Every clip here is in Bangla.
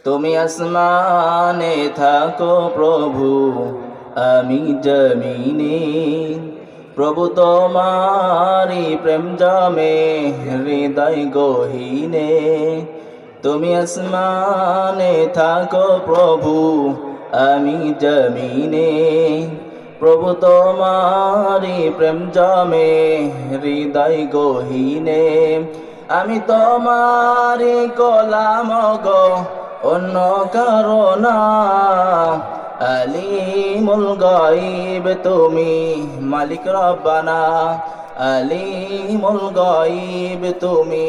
তুমি আসমানে থাকো প্রভু, আমি জমিনে। প্রভু তোমারি প্রেম জমে হৃদয় গহীনে। তুমি আসমানে থাকো প্রভু, আমি জমিনে। প্রভু তোমারি প্রেম জমে হৃদয় গহীনে। আমি তোমারি গোলাম গো, অন্য কারো না। আলিমুল গায়ব তুমি মালিক রব্বানা। আলিমুল গায়ব তুমি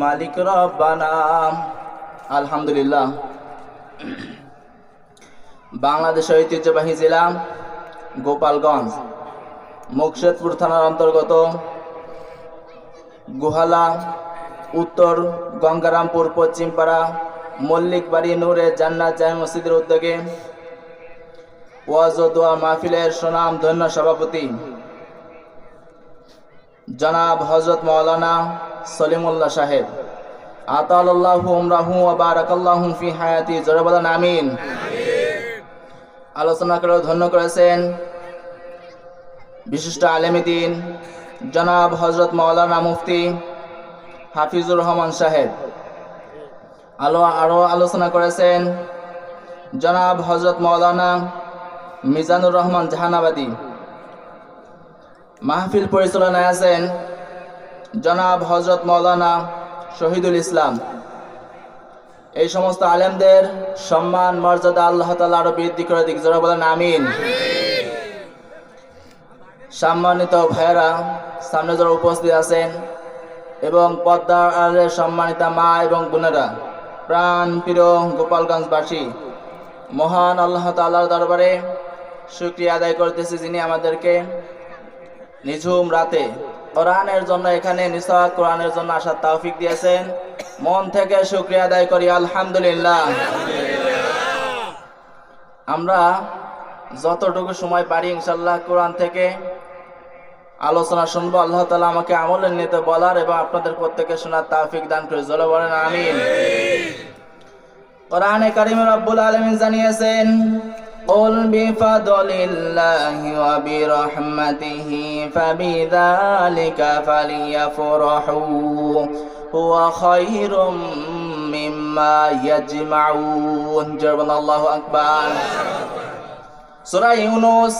মালিক রব্বানা। আলহামদুলিল্লাহ। বাংলাদেশের ঐতিহ্যবাহী জেলা গোপালগঞ্জ, মুকশেদপুর থানার অন্তর্গত গুহালা, উত্তর গঙ্গারামপুর, পশ্চিমপাড়া, মল্লিকবাড়ি নূরে জান্নাত জামে মসজিদের উদ্যোগে ওয়াজ ও দোয়া মাহফিলের সুনাম ধন্য সভাপতি জনাব হযরত মাওলানা সলিমুল্লাহ সাহেব, আতালাল্লাহু উমরাহু ওয়া বারাকাল্লাহু ফি হায়াতি, জোরে বলেন আমিন। আলোচনা করে ধন্য করেছেন বিশিষ্ট আলেমে দ্বীন জনাব হযরত মাওলানা মুফতি হাফিজুর রহমান সাহেব। আরো আলোচনা করেছেন জনাব হযরত মাওলানা মিজানুর রহমান জাহানাবাদী। মাহফিল পরিচালনায় আছেন জনাব হযরত মাওলানা শহীদুল ইসলাম। এই সমস্ত আলেমদের সম্মান মর্যাদা আল্লাহ তাআলা আরো বৃদ্ধি করে দিক, যারা বলেন আমিন। সম্মানিত ভাইয়েরা, সামনে যারা উপস্থিত আছেন এবং পর্দার আড়ালে সম্মানিতা মা এবং বোনেরা, প্রাণ প্রিয় গোপালগঞ্জবাসী, মহান আল্লাহ তাআলার দরবারে শুকরিয়া আদায় করতেছি, যিনি আমাদেরকে নিঝুম রাতে কোরআনের জন্য এখানে নিছক কোরআনের জন্য আসার তৌফিক দিয়েছেন। মন থেকে শুকরিয়া আদায় করি আলহামদুলিল্লাহ। আমরা যতটুকু সময় পারি ইনশাআল্লাহ কোরআন থেকে আলোচনা শুনবো। আল্লাহ তাআলা আমাকে আমলের নিতে বলার এবং আপনাদের প্রত্যেককে শোনার তৌফিক দান করে, জোরে বলেন আমিন। কোরআনে কারিমে রব্বুল আলামিন জানিয়েছেন, قل بفضل الله وبرحمته فبذلك فليفرحوا هو خير مما يجمعون। জোরে আল্লাহু আকবার। সূরা ইউনূস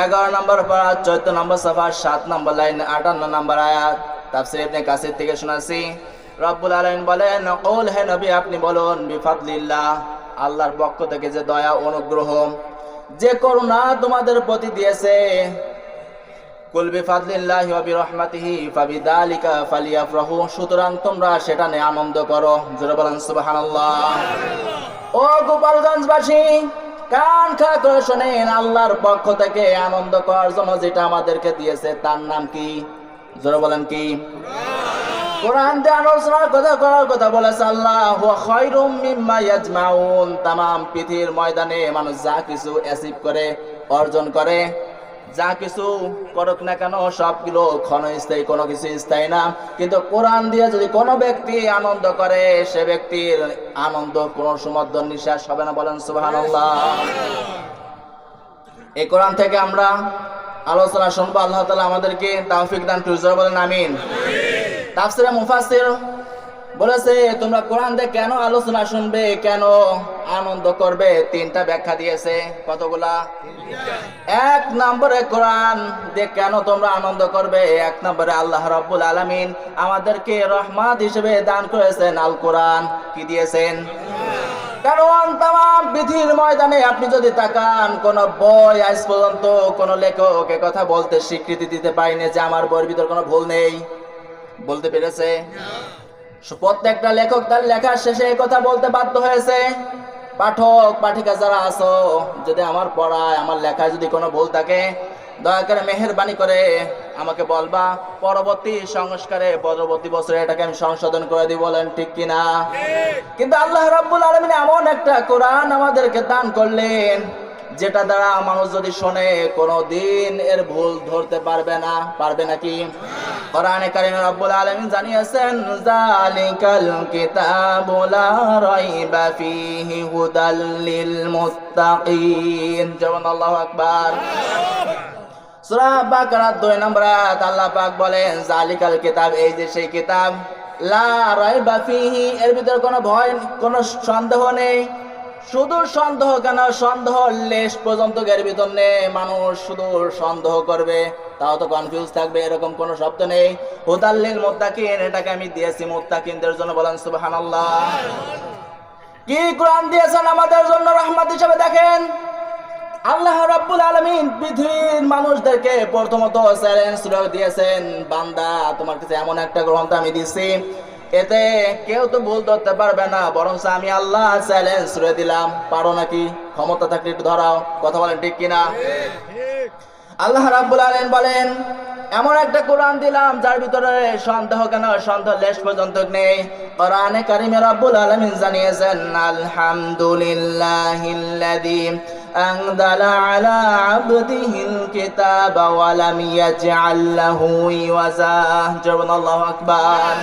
11 নম্বর পারা, 14 নম্বর সাফা, 7 নম্বর লাইন, 58 নম্বর আয়াত। তাফসীর ইবনে কাসির থেকে শোনাছি, রব্বুল আলামিন বলেন, কুল, হে নবী আপনি বলুন, বিফাদলিল্লাহ, আল্লাহর পক্ষ থেকে যে দয়া অনুগ্রহ যে করুণা তোমাদের প্রতি দিয়েছে, কুল বিফাদলিল্লাহি ওয়া বিরহমাতিহি ফাবিযালিকা ফালিয়াফরাহু, সুতরাং তোমরা সেটা নিয়ে আনন্দ করো। জোরে বলেন সুবহানাল্লাহ। ও গোপালগঞ্জবাসী, কান খাড়া করে শোনেন, আল্লাহর পক্ষ থেকে আনন্দ করার জন্য যেটা আমাদেরকে দিয়েছে তার নাম কি? জোরে বলেন কি? কোরআন দিয়ে আলোচনার কথা করার কথা বলেছে আল্লাহ। হুয়া খায়রুম মিম্মা ইয়াজমাউন, তামাম পৃথিবীর ময়দানে মানুষ যা কিছু অ্যাচিভ করে, অর্জন করে, যা কিছু করুক না কেন সবগুলো ক্ষণস্থায়ী, কোনো কিছু স্থায়ী না। কিন্তু কোরআন দিয়ে যদি কোনো ব্যক্তি আনন্দ করে, সে ব্যক্তির আনন্দ কোনো সময় নিঃশ্বাস হবে না। বলেন সুবহানাল্লাহ। এই কোরআন থেকে আমরা আলোচনা শুনবো। আল্লাহ তাআলা আমাদেরকে তৌফিক দান করুন, জোরে বলেন আমিন। তাফসীরে মুফাসসির বলেছে, তোমরা কোরআন দিয়ে কেন আলোচনা শুনবে, কেন আনন্দ করবে, 3টা ব্যাখ্যা দিয়েছে। কতগুলা? 1 নম্বরে কোরআন দিয়ে কেন তোমরা আনন্দ করবে, 1 নম্বরে আল্লাহ রাব্বুল আলামিন আমাদেরকে রহমত হিসেবে দান করেছেন আল কোরআন। কি দিয়েছেন? কারণ তাম পৃথিবীর ময়দানে আপনি যদি তাকান, কোন বই আজ পর্যন্ত কোন লেখক কথা বলতে স্বীকৃতি দিতে পারেনি যে আমার বইয়ের ভিতর কোনো ভুল নেই। বলতে পেরেছে? প্রত্যেকটা লেখক তার লেখার শেষে কথা বলতে বাধ্য হয়েছে, পাঠক পাঠিকা যারা আছো, যদি আমার পড়ায় আমার লেখায় যদি কোনো ভুল থাকে, দয়া করে মেহেরবানি করে আমাকে বলবা, পরবর্তী সংস্কারে পরবর্তী বছরে এটাকে আমি সংশোধন করে দিব। বলেন ঠিক কিনা? কিন্তু আল্লাহ রাব্বুল আলামিন এমন একটা কোরআন আমাদেরকে দান করলেন, যেটা দ্বারা মানুষ যদি শোনে কোনোদিন এর ভুল ধরতে পারবে না। পারবে নাকি? কোরআনে কারিমে রব্বুল আলামিন জানিয়েছেন, যালিকাল কিতাবু লা রাইবা ফীহি হুদাল লিল মুত্তাকিন। যেমন আল্লাহু আকবার। সূরা বাকারা 2 নম্বর আয়াত আল্লাহ পাক বলেন, যালিকাল কিতাব, এই যে সেই কিতাব, লা রাইবা ফীহি, এর ভিতর কোনো ভয়, কোনো সন্দেহ নেই। শুধু সন্দেহ কেন, সন্দেহ লেশ পর্যন্ত এর ভিতর নেই। মানুষ শুধু সন্দেহ করবে, তাও তো কনফিউজ থাকবে, এরকম কোনো শব্দ নেই। হুদাল লিল মুত্তাকিন, এটাকে আমি দিয়েছি মুত্তাকিনদের জন্য। বলেন সুবহানাল্লাহ। কি কোরআন দিয়েছেন আমাদের জন্য রহমত হিসেবে। দেখেন, আল্লাহ রাব্বুল আলামিন পৃথিবীর মানুষদেরকে প্রথমত চ্যালেঞ্জ দিয়েছেন, বান্দা তোমার কাছে এমন একটা গ্রন্থ আমি দিছি, এতে কেউ তো ভুল ধরতে পারবে না, বরং আমি আল্লাহ চ্যালেঞ্জ দিলাম। পারো নাকি? ক্ষমতা থাকলে একটু ধরাও। কথা বলেন ঠিক কিনা? আল্লাহ রাব্বুল আলামিন বলেন, এমন একটা কোরআন দিলাম যার ভিতরে সন্দেহ কেন, সন্দেহ লেশ পর্যন্ত নেই। কোরআনে কারিমে রাব্বুল আলামিন জানিয়েছেন, আলহামদুলিল্লাহিল্লাযী আনজালা আলা আবদিহিল কিতাবা ওয়া লাম ইয়াজআল লাহু ইওয়াজা। আল্লাহু আকবার।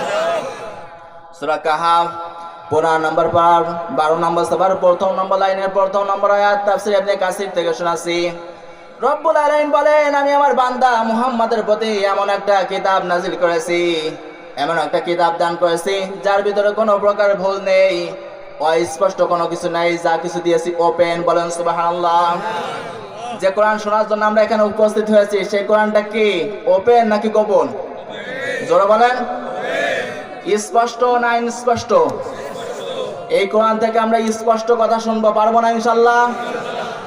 সূরা কাহাফ 15 নম্বর পার 12 নম্বর সূরার প্রথম নম্বর লাইনের প্রথম নম্বর আয়াত, তাফসীর ইবনে কাসির থেকে শোনাছি। রব্বুল আলামিন বলেন, আমি আমার বান্দা মুহাম্মাদের প্রতি এমন একটা কিতাব নাজিল করেছি, এমন একটা কিতাব দান করেছি যার ভিতরে কোনো প্রকার ভুল নেই, অস্পষ্ট কোনো কিছু নাই, যা কিছু দিয়েছি ওপেন। বলেন সুবহানাল্লাহ। যে কোরআন শোনার জন্য আমরা এখানে উপস্থিত হয়েছি, সেই কোরআনটা কি ওপেন নাকি গোপন? জোরে বলেন। স্পষ্ট না স্পষ্ট? এই কোরআন থেকে আমরা স্পষ্ট কথা শুনবো, পারবো না ইনশাআল্লাহ?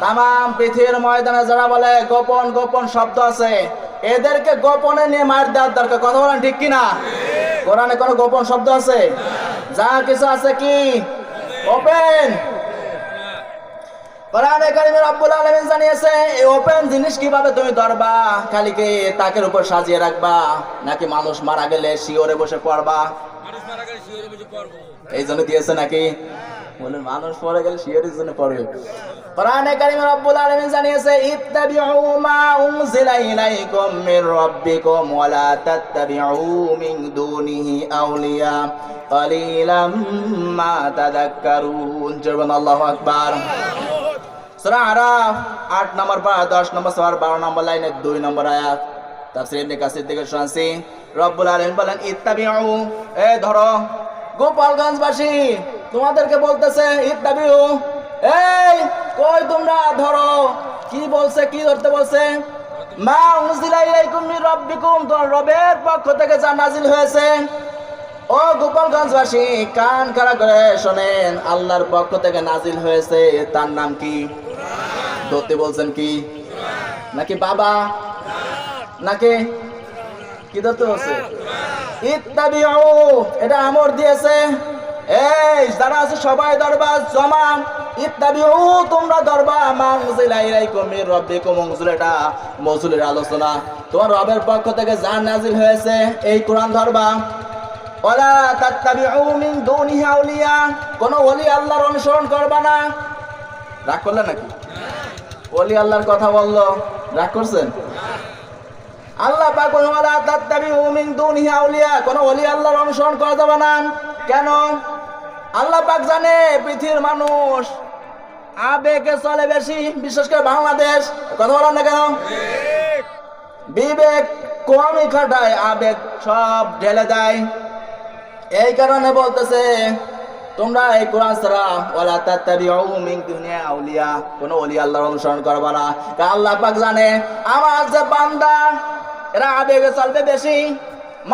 তাম পৃথিবীর ময়দানে যারা বলে গোপন গোপন শব্দ আছে, এদেরকে গোপনে নিয়ে মার দেওয়ার দরকার। কথা বলেন ঠিক কিনা? কোরআনে কোনো গোপন শব্দ আছে? যা কিছু আছে কি ওপেন। কোরআনে কারিমে রব্বুল আলামিন জানিয়েছে, এই ওপেন জিনিস কিভাবে তুমি ধরবা? খালি কি তাকের উপর সাজিয়ে রাখবা, নাকি মানুষ মারা গেলে শিওরে বসে পড়বা? এই জন্য দিয়েছে নাকি? বলেন মানুষ পড়ে গেলে শিওরের জন্য পড়বে। কোরআনে কারিমে রব্বুল আলামিন জানিয়েছে, ইত্তাবিউ মা উনজিলা ইলাইকুম মির রাব্বিকুম ওয়া লা তাত্তাবিউ মিন দুনিহি আউলিয়া কালিলাম মা তাযাক্কারুন। আল্লাহু আকবার। সূরা আরাফ 8 নম্বর পারা 10 নম্বর সূরা 12 নম্বর লাইনের 2 নম্বর আয়াত, তাফসীর ইবনে কাসির থেকে শুনছি। রব্বুল আলামিন বলেন, ইত্তাবিউ, এ ধরো। গোপালগঞ্জবাসী তোমাদেরকে বলতেছে, ইত্তাবিউ, এই কই তোমরা ধরো। কি বলছে? কি ধরতে বলছে? মা উনজিলা ইলাইকুম মির রাব্বিকুম, তোমার রবের পক্ষ থেকে যা নাজিল হয়েছে। ও গোপালগঞ্জবাসী, কান খাড়া করে শোনেন, আল্লাহর পক্ষ থেকে নাজিল হয়েছে, তার নাম কি? ধরতে বলছেন কি? নাকি বাবা? নাকি কি ধরতে বলছে? ইত্তাবিউ, এটা আমর দিয়েছে। এই যারা আছে সবাই ধরবা, জমা। ইত্তাবিউ, তোমরা ধরবা। মা উনজিলা ইলাইকুম মির রাব্বিকুম, উনজিলা এটা মৌসুলের আলোচনা, তোমার রবের পক্ষ থেকে যা নাজিল হয়েছে এই কোরআন ধরবা। ওয়ালা তাত্তাবিউ মিন দুনিহি আউলিয়া, কোন ওলি আল্লাহর অনুসরণ করবা না। রাগ করলেন নাকি? ওলি আল্লাহর কথা বললো, রাগ করছেন? আল্লাহ পাক বলেন, ওয়ালা তাত্তাবিউ মিন দুনিহি আউলিয়া, কোন ওলি আল্লাহর অনুসরণ করা যাবে না। কেন? আল্লাহ পাক জানে পৃথিবীর মানুষ আবেগে চলে বেশি, বিশেষ করে বাংলাদেশ। কথা বলেন না কেন? বিবেক কমই খাটায়, আবেগ সব ঢেলে দেয়। এই কারণে বলতেছে, তোমরা এই কোরআন ছাড়া ওয়ালা তাত্তাবিউ মিন দুনিহি আউলিয়া, কোন ওলি আল্লাহর অনুসরণ করবা না। কারণ আল্লাহ পাক জানে আমার যে বান্দা, এরা আবেগে চলবে বেশি।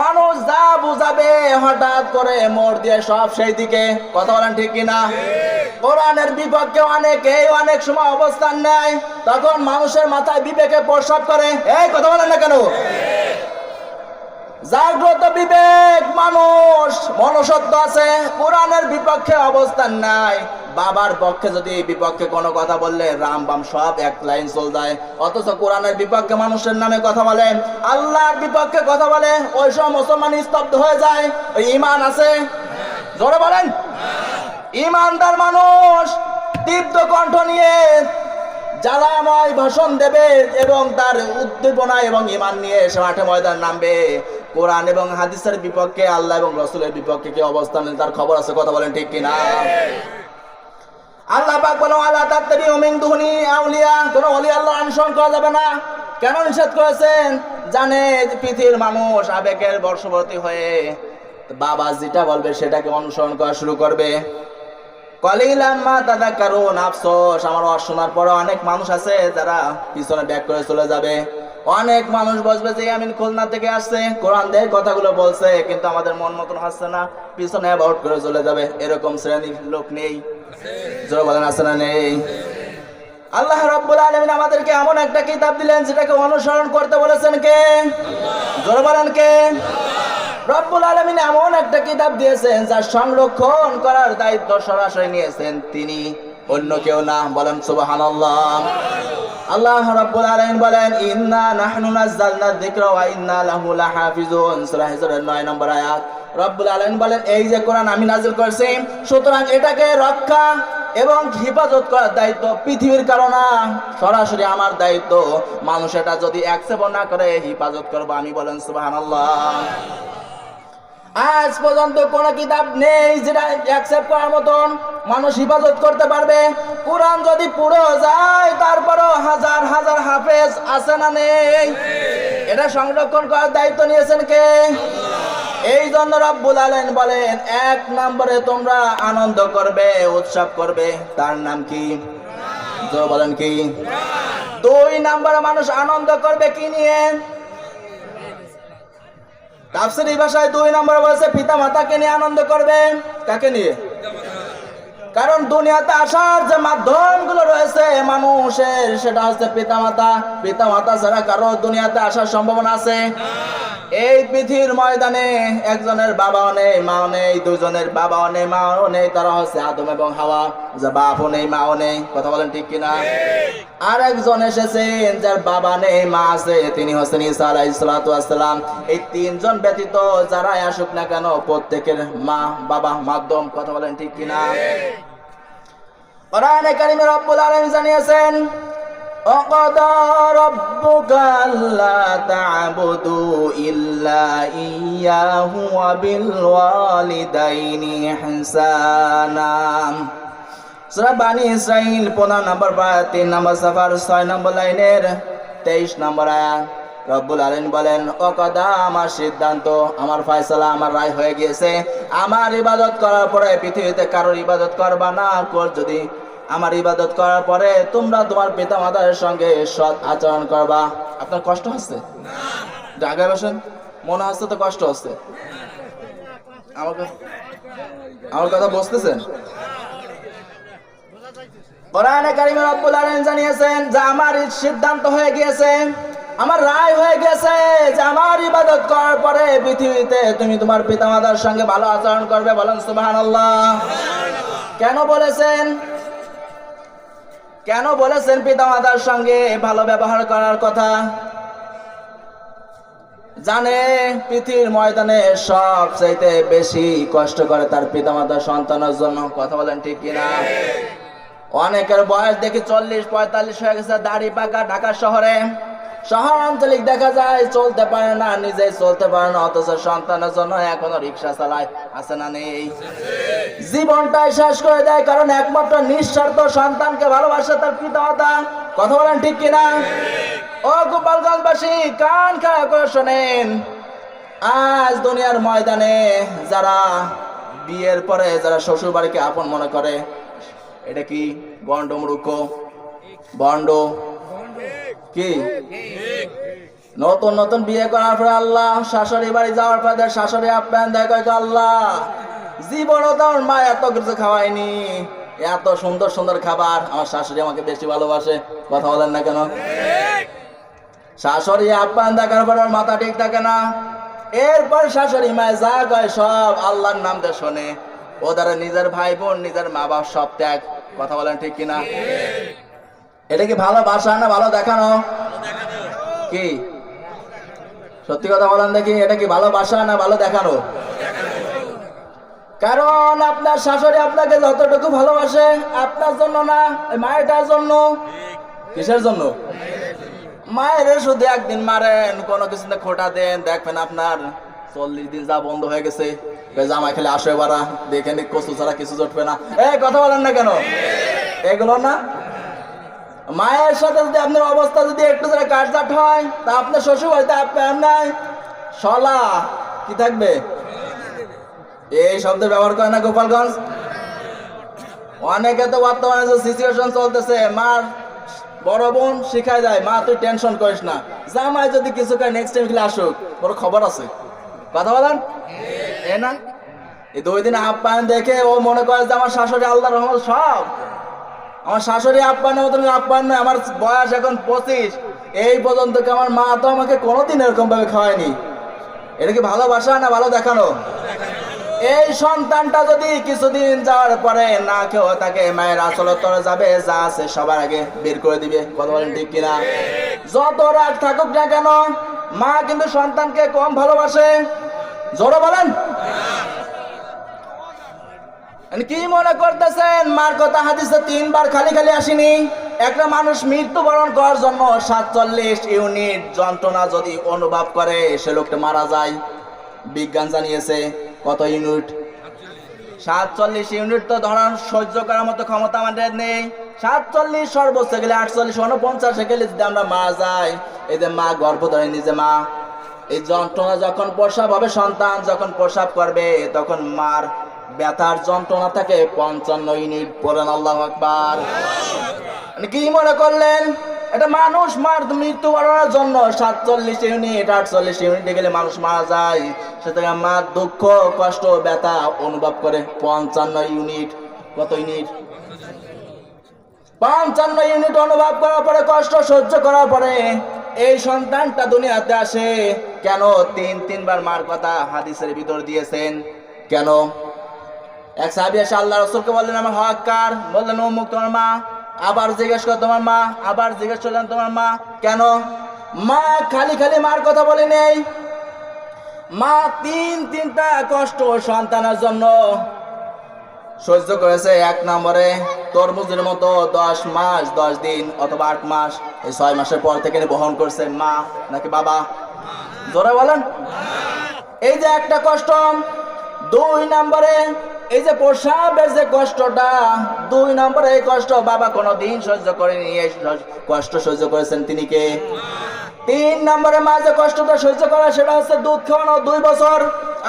মানুষ যা বুঝাবে হঠাৎ করে মোড় দিয়ে সব সেই দিকে। কথা বলেন ঠিক কিনা? কোরআনের বিপক্ষে অনেকেই অনেক সময় অবস্থান নেয়, তখন মানুষের মাথায় বিবেকে প্রসাব করে। এই কথা বলেন না কেন? জাগ্রত বিবেক মানুষ, মনুষ্যত্ব আছে, কোরআনের বিপক্ষে অবস্থান নাই। বাবার পক্ষে যদি বিপক্ষে কোনো কথা বললে রাম বাম সব এক লাইন চল যায়, অথচ কোরআনের বিপক্ষে মানুষের নামে কথা বলে, আল্লাহর বিপক্ষে কথা বলে, ওই সব মুসলমান স্তব্ধ হয়ে যায়। ওই ঈমান আছে? জোরে বলেন। ইমানদার মানুষ তীব্র কণ্ঠ নিয়ে জ্বালাময় ভাষণ দেবে এবং তার উদ্দীপনা এবং ঈমান নিয়ে সে মাঠে ময়দান নামবে। কোরআন এবং হাদিসের বিপক্ষে, আল্লাহ এবং রাসূলের বিপক্ষে কি অবস্থান তার খবর আছে, কথা বলেন ঠিক কিনা? আল্লাহ পাক বলেন আলা তাত্তাবিউ মিন দুনি আউলিয়া, কোন ওলি আল্লাহর অনুসরণ করা যাবে না। কেন নিষেধ করেছেন? জানে যে পৃথিবীর মানুষ আবেগের বশবর্তী হয়ে বাবা যেটা বলবে সেটাকে অনুসরণ করা শুরু করবে। কলিলাম মা তাযাক্কারুন, আফসোস আমার ওয়াজ শোনার পরে অনেক মানুষ আছে যারা পিছনে ব্যাক করে চলে যাবে। অনেক মানুষ বসবে যে আমি খুলনা থেকে আসছে, কোরআন দিয়ে কথাগুলো বলছে, কিন্তু আমাদের মন মতন হচ্ছে না, পিছনে অ্যাবাউট করে চলে যাবে। এরকম শ্রেণীর লোক নেই? জোরে বলেন আছে না নেই? আল্লাহ রাব্বুল আলামিন আমাদেরকে এমন একটা কিতাব দিলেন যেটাকে অনুসরণ করতে বলেছেন কে? জোরে বলেন কে? রব্বুল আলামিন এমন একটা কিতাব দিয়েছেন যার সংরক্ষণ করার দায়িত্ব সরাসরি নিয়েছেন তিনি, অন্য কেউ না। বলেন সুবহানাল্লাহ। আল্লাহ রাব্বুল আলামিন বলেন ইন্না নাহনু নাযালনা যিকরা ওয়া ইন্না লাহু লাহাফিজুন, সূরা হিজরের 9 নম্বর আয়াত। রব্বুল আলামিন বলেন এই যে কোরআন আমি নাযিল করেছি, সুতরাং এটাকে রক্ষা এবং হেফাজত করার দায়িত্ব পৃথিবীর কারো না, সরাসরি আমার দায়িত্ব। মানুষ এটা যদি অ্যাকসেপ্ট না করে, হেফাজত করব আমি। বলেন সুবহানাল্লাহ। আজ পর্যন্ত কোন কিতাব নেই যেটা অ্যাকসেপ্ট করার মতন, মানুষ হেফাজত করতে পারবে। কোরআন যদি পুরো যায় তারপরও হাজার হাজার হাফেজ আছে না নেই? এটা সংরক্ষণ করার দায়িত্ব নিয়েছেন কে? এই জন্য রব্বুল আলামিন বলেন 1 নম্বরে তোমরা আনন্দ করবে, উৎসব করবে, তার নাম কি? জোরে বলেন কি? 2 নম্বরে মানুষ আনন্দ করবে কি নিয়ে? তাফসীরি ভাষায় 2 নম্বর বলেছে পিতা মাতাকে নিয়ে আনন্দ করবে। কাকে নিয়ে? কারণ দুনিয়াতে আসার যে মাধ্যমগুলো রয়েছে মানুষের, সেটা হচ্ছে পিতা মাতা। পিতা মাতা ছাড়া কারো দুনিয়াতে আসার সম্ভাবনা আছে? এই পৃথিবীর ময়দানে একজনের বাবাও নেই, মাও নেই, দুজনের বাবাও নেই, মাও নেই, তারা হচ্ছে আদম এবং হাওয়া, যে বাপও নেই মাও নেই। কথা বলেন ঠিক কিনা? আর একজন এসেছেন যার বাবা নেই মা আছে, তিনি হচ্ছেন ঈসা আলাইহিস সালাতু ওয়াস সালাম। এই 3 জন ব্যতীত যারাই আসুক না কেন প্রত্যেকের মা বাবা মাধ্যম। কথা বলেন ঠিক কিনা? কোরআনে কারিমে রব্বুল আলামিন জানিয়েছেন وَقَضَى رَبُّكَ أَلَّا تَعْبُدُوا إِلَّا إِيَّاهُ وَبِالْوَالِدَيْنِ إِحْسَانًا, সূরা বানী ইসরাঈল 15 নম্বর পারা 3 নম্বর সাফার 6 নম্বর লাইনের 23 নম্বর আয়াত। রব্বুল আলামিন বলেন ওয়াকাদা, আমার সিদ্ধান্ত, আমার ফয়সালা, আমার রায় হয়ে গিয়েছে। আমার ইবাদত করার পরে পৃথিবীতে কারোর ইবাদত করবা না। যদি আমার ইবাদত করার পরে তোমরা তোমার পিতা মাতার সঙ্গে সৎ আচরণ করবা। আপনার কষ্ট হচ্ছে? জায়গায় বসেন। মনে হচ্ছে তো কষ্ট হচ্ছে। আমার কথা বুঝতেছেন? কোরআনে কারিমে রব্বুল আলামিন জানিয়েছেন যে আমার সিদ্ধান্ত হয়ে গিয়েছে, আমার রায় হয়ে গেছে যে আমার ইবাদত করার পরে পৃথিবীতে তুমি তোমার পিতা মাতার সঙ্গে ভালো আচরণ করবে। বলেন সুবহানাল্লাহ। কেন বলেছেন? কেন বলেছেন পিতা মাতার সঙ্গে ভালো ব্যবহার করার কথা? জানে পৃথিবীর ময়দানে সবচাইতে বেশি কষ্ট করে তার পিতা মাতার সন্তানের জন্য। কথা বলেন ঠিক কিনা? অনেকের বয়স দেখি 40-45 হয়ে গেছে, দাড়ি পাকা। ঢাকা শহরে, শহর আঞ্চলিক দেখা যায় চলতে পারে না, নিজে চলতে পারে না, অথচ সন্তানের জন্য এখনো রিক্সা চালায়। আছে না নেই? জীবনটাই শেষ করে দেয়, কারণ একমাত্র নিঃস্বার্থ সন্তানকে ভালোবাসে তার পিতা মাতা। কথা বলেন ঠিক কিনা? ও গোপালগঞ্জবাসী, কান খাড়া করে শোনেন। আজ দুনিয়ার ময়দানে যারা বিয়ের পরে যারা শ্বশুর বাড়িকে আপন মনে করে, এটা কি বন্ড মূর্খ? বন্ড কি? নতুন নতুন বিয়ে করার পরে আল্লাহ, শাশুড়ি বাড়ি যাওয়ার পরে শাশুড়ি আপ্যায়ন দেয়, আল্লাহ জীবনও তো আমার মা এত কিছু খাওয়ায়নি, এত সুন্দর সুন্দর খাবার, আমার শাশুড়ি আমাকে বেশি ভালোবাসে। কথা বলেন না কেন? শাশুড়ি আপ্যায়ন দেখার পর মাথা ঠিক থাকে না। এরপর শাশুড়ি মায় যা কয় সব আল্লাহর নাম দিয়ে শোনে। ও দ্বারা নিজের ভাই বোন, নিজের মা বাপ সব ত্যাগ। কথা বলেন ঠিক কিনা? এটা কি ভালোবাসা না ভালো দেখানো? কি সত্যি কথা বলেন দেখি, এটা কি ভালোবাসা না ভালো দেখানো? কারণ আপনার শাশুড়ি আপনাকে যতটুকু ভালোবাসে আপনার জন্য না, মায়েরটার জন্য। কিসের জন্য? মায়ের শুধু একদিন মারেন, কোনো কিছুতে খোটা দেন, দেখবেন আপনার 40 দিন যা বন্ধ হয়ে গেছে। জামাই খেলে আসে বাড়া, দেখেন কচু ছাড়া কিছু জটবে না। কথা বলেন না কেন? এগুলো না। মায়ের সাথে যদি আপনার অবস্থা যদি একটু যারা কাটজাট হয়, তা আপনার শ্বশুর বাড়িতে আপনার নাই শলা কি থাকবে? এই শব্দ ব্যবহার করে না গোপালগঞ্জ। অনেকে তো বর্তমানে যে সিচুয়েশন চলতেছে, মার বড় বোন শিখায় যায়, মা তুই টেনশন করিস না, জামাই যদি কিছু করে নেক্সট টাইম খেলে আসুক, বড় খবর আছে। কথা বলেন এ না? এই 2 দিন আপ্যায়ন দেখে ও মনে করে যে আমার শাশুড়ি আল্লাহর রহমত সব, আমার শাশুড়ি আপ্যায়নের মতন আপ্যায়ন নয়। আমার বয়স এখন 25, এই পর্যন্ত আমার মা তো আমাকে কোনোদিন এরকম ভাবে খাওয়ায়নি। এটা কি ভালোবাসা না ভালো দেখানো? এই সন্তানটা যদি কিছুদিন যাওয়ার পরে না কেউ তাকে মায়ের আসলে তরে যাবে, যা আছে সবার আগে বের করে দিবে। কথা বলেন ঠিক কিনা? যত রাগ থাকুক না কেন, মা কিন্তু সন্তানকে কম ভালোবাসে। জোরে বলেন। কি মনে করতেছেন মার কথা হাদিসে 3 বার খালি খালি আসেনি? একটা মানুষ মৃত্যুবরণ করার জন্য 47 ইউনিট যন্ত্রণা যদি অনুভব করে, সে লোকটা মারা যায়। বিজ্ঞান জানিয়েছে কত ইউনিট? 47 ইউনিট। তো ধরেন সহ্য করার মতো ক্ষমতা আমাদের নেই। 47 সর্বোচ্চ গেলে 48, 49 গেলে যদি আমরা মারা যাই, এই যে মা গর্ভধারী নিজে মা, এই যন্ত্রণা যখন প্রসাব হবে, সন্তান যখন প্রসাব করবে, তখন মার ব্যথার যন্ত্রণা থাকে 55 ইউনিট। পড়েন আল্লাহু আকবার। কি মনে করলেন এটা মানুষ মার মৃত্যুবরণের জন্য 47 ইউনিট 48 ইউনিটে গেলে মানুষ মারা যায়, সেটাকে মার দুঃখ কষ্ট ব্যথা অনুভব করে 55 ইউনিট। কত ইউনিট? 55 ইউনিট অনুভব করার পরে, কষ্ট সহ্য করার পরে এই সন্তানটা দুনিয়াতে আসে। কেন? 3 বার মার কথা হাদিসের ভিতর দিয়েছেন। কেন? এক সাহাবী এসে আল্লাহ রাসূলকে বললেন আমার হক কার? বললেন অমুক তোমার মা। আবার জিজ্ঞেস করো তোমার মা, আবার জিজ্ঞেস করলেন তোমার মা। কেন? মা খালি খালি মার কথা বলে নেই, মা 3টা কষ্ট সন্তানের জন্য সহ্য করেছে। 1 নম্বরে তরমুজের মতো 10 মাস 10 দিন অথবা 8 মাস, এই 6 মাসের পর থেকে বহন করছে মা নাকি বাবা? জোরে বলেন। এই যে একটা কষ্ট। 2 নম্বরে এই যে প্রসাবের যে কষ্টটা, 2 নম্বরে এই কষ্ট বাবা কোনোদিন সহ্য করেনি, এই কষ্ট সহ্য করেছেন তিনি কে? 3 নম্বরে মা যে কষ্টটা সহ্য করে, সেটা হচ্ছে দুধ খাওয়ানো 2 বছর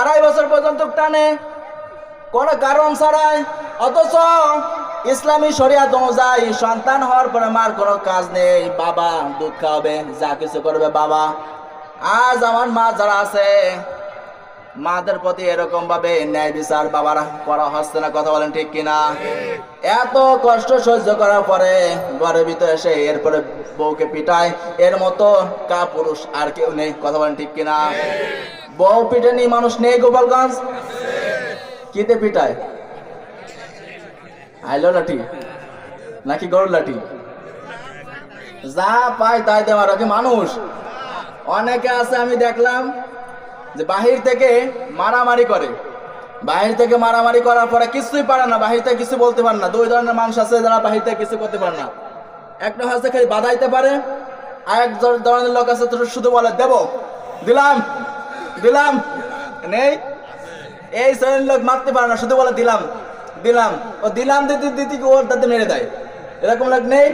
2.5 বছর পর্যন্ত টানে কোনো কারণ ছাড়াই। অথচ ইসলামী শরিয়াত অনুযায়ী সন্তান হওয়ার পরে মার কোনো কাজ নেই, বাবা দুধ খাওয়াবে, যা কিছু করবে বাবা। আজ আমার মা যারা আছে, মাদের প্রতি এরকম ভাবে ন্যায় বিচার বাবারা করা হচ্ছে না। কথা বলেন ঠিক কিনা? এত কষ্ট সহ্য করার পরে ঘরের ভিতরে এসে এরপরে বউকে পিটায়, এর মতো কাপুরুষ আর কেউ নেই। কথা বলেন ঠিক কিনা? বউ পিটানি মানুষ নেই গোপালগঞ্জ? কিতে পিটায়? আইলো লাঠি নাকি গরুর লাঠি? যা পায় তাই দেওয়ার কি মানুষ? অনেকে আছে আমি দেখলাম যে বাহির থেকে মারামারি করে, বাহির থেকে মারামারি করার পরে কিছুই পারে না, বাহির থেকে কিছু বলতে পারে না। 2 ধরনের মানুষ আছে যারা বাহির থেকে কিছু করতে পারে না। একটা হচ্ছে খালি বাধাইতে পারে, আর এক ধরনের লোক আছে তো শুধু বলে দেব, দিলাম দিলাম নেই। এই শ্রেণীর লোক মারতে পারে না, শুধু বলে দিলাম দিলাম, ও দিলাম দিতে দিতে ওর তাতে মেরে দেয়। এরকম লোক নেই?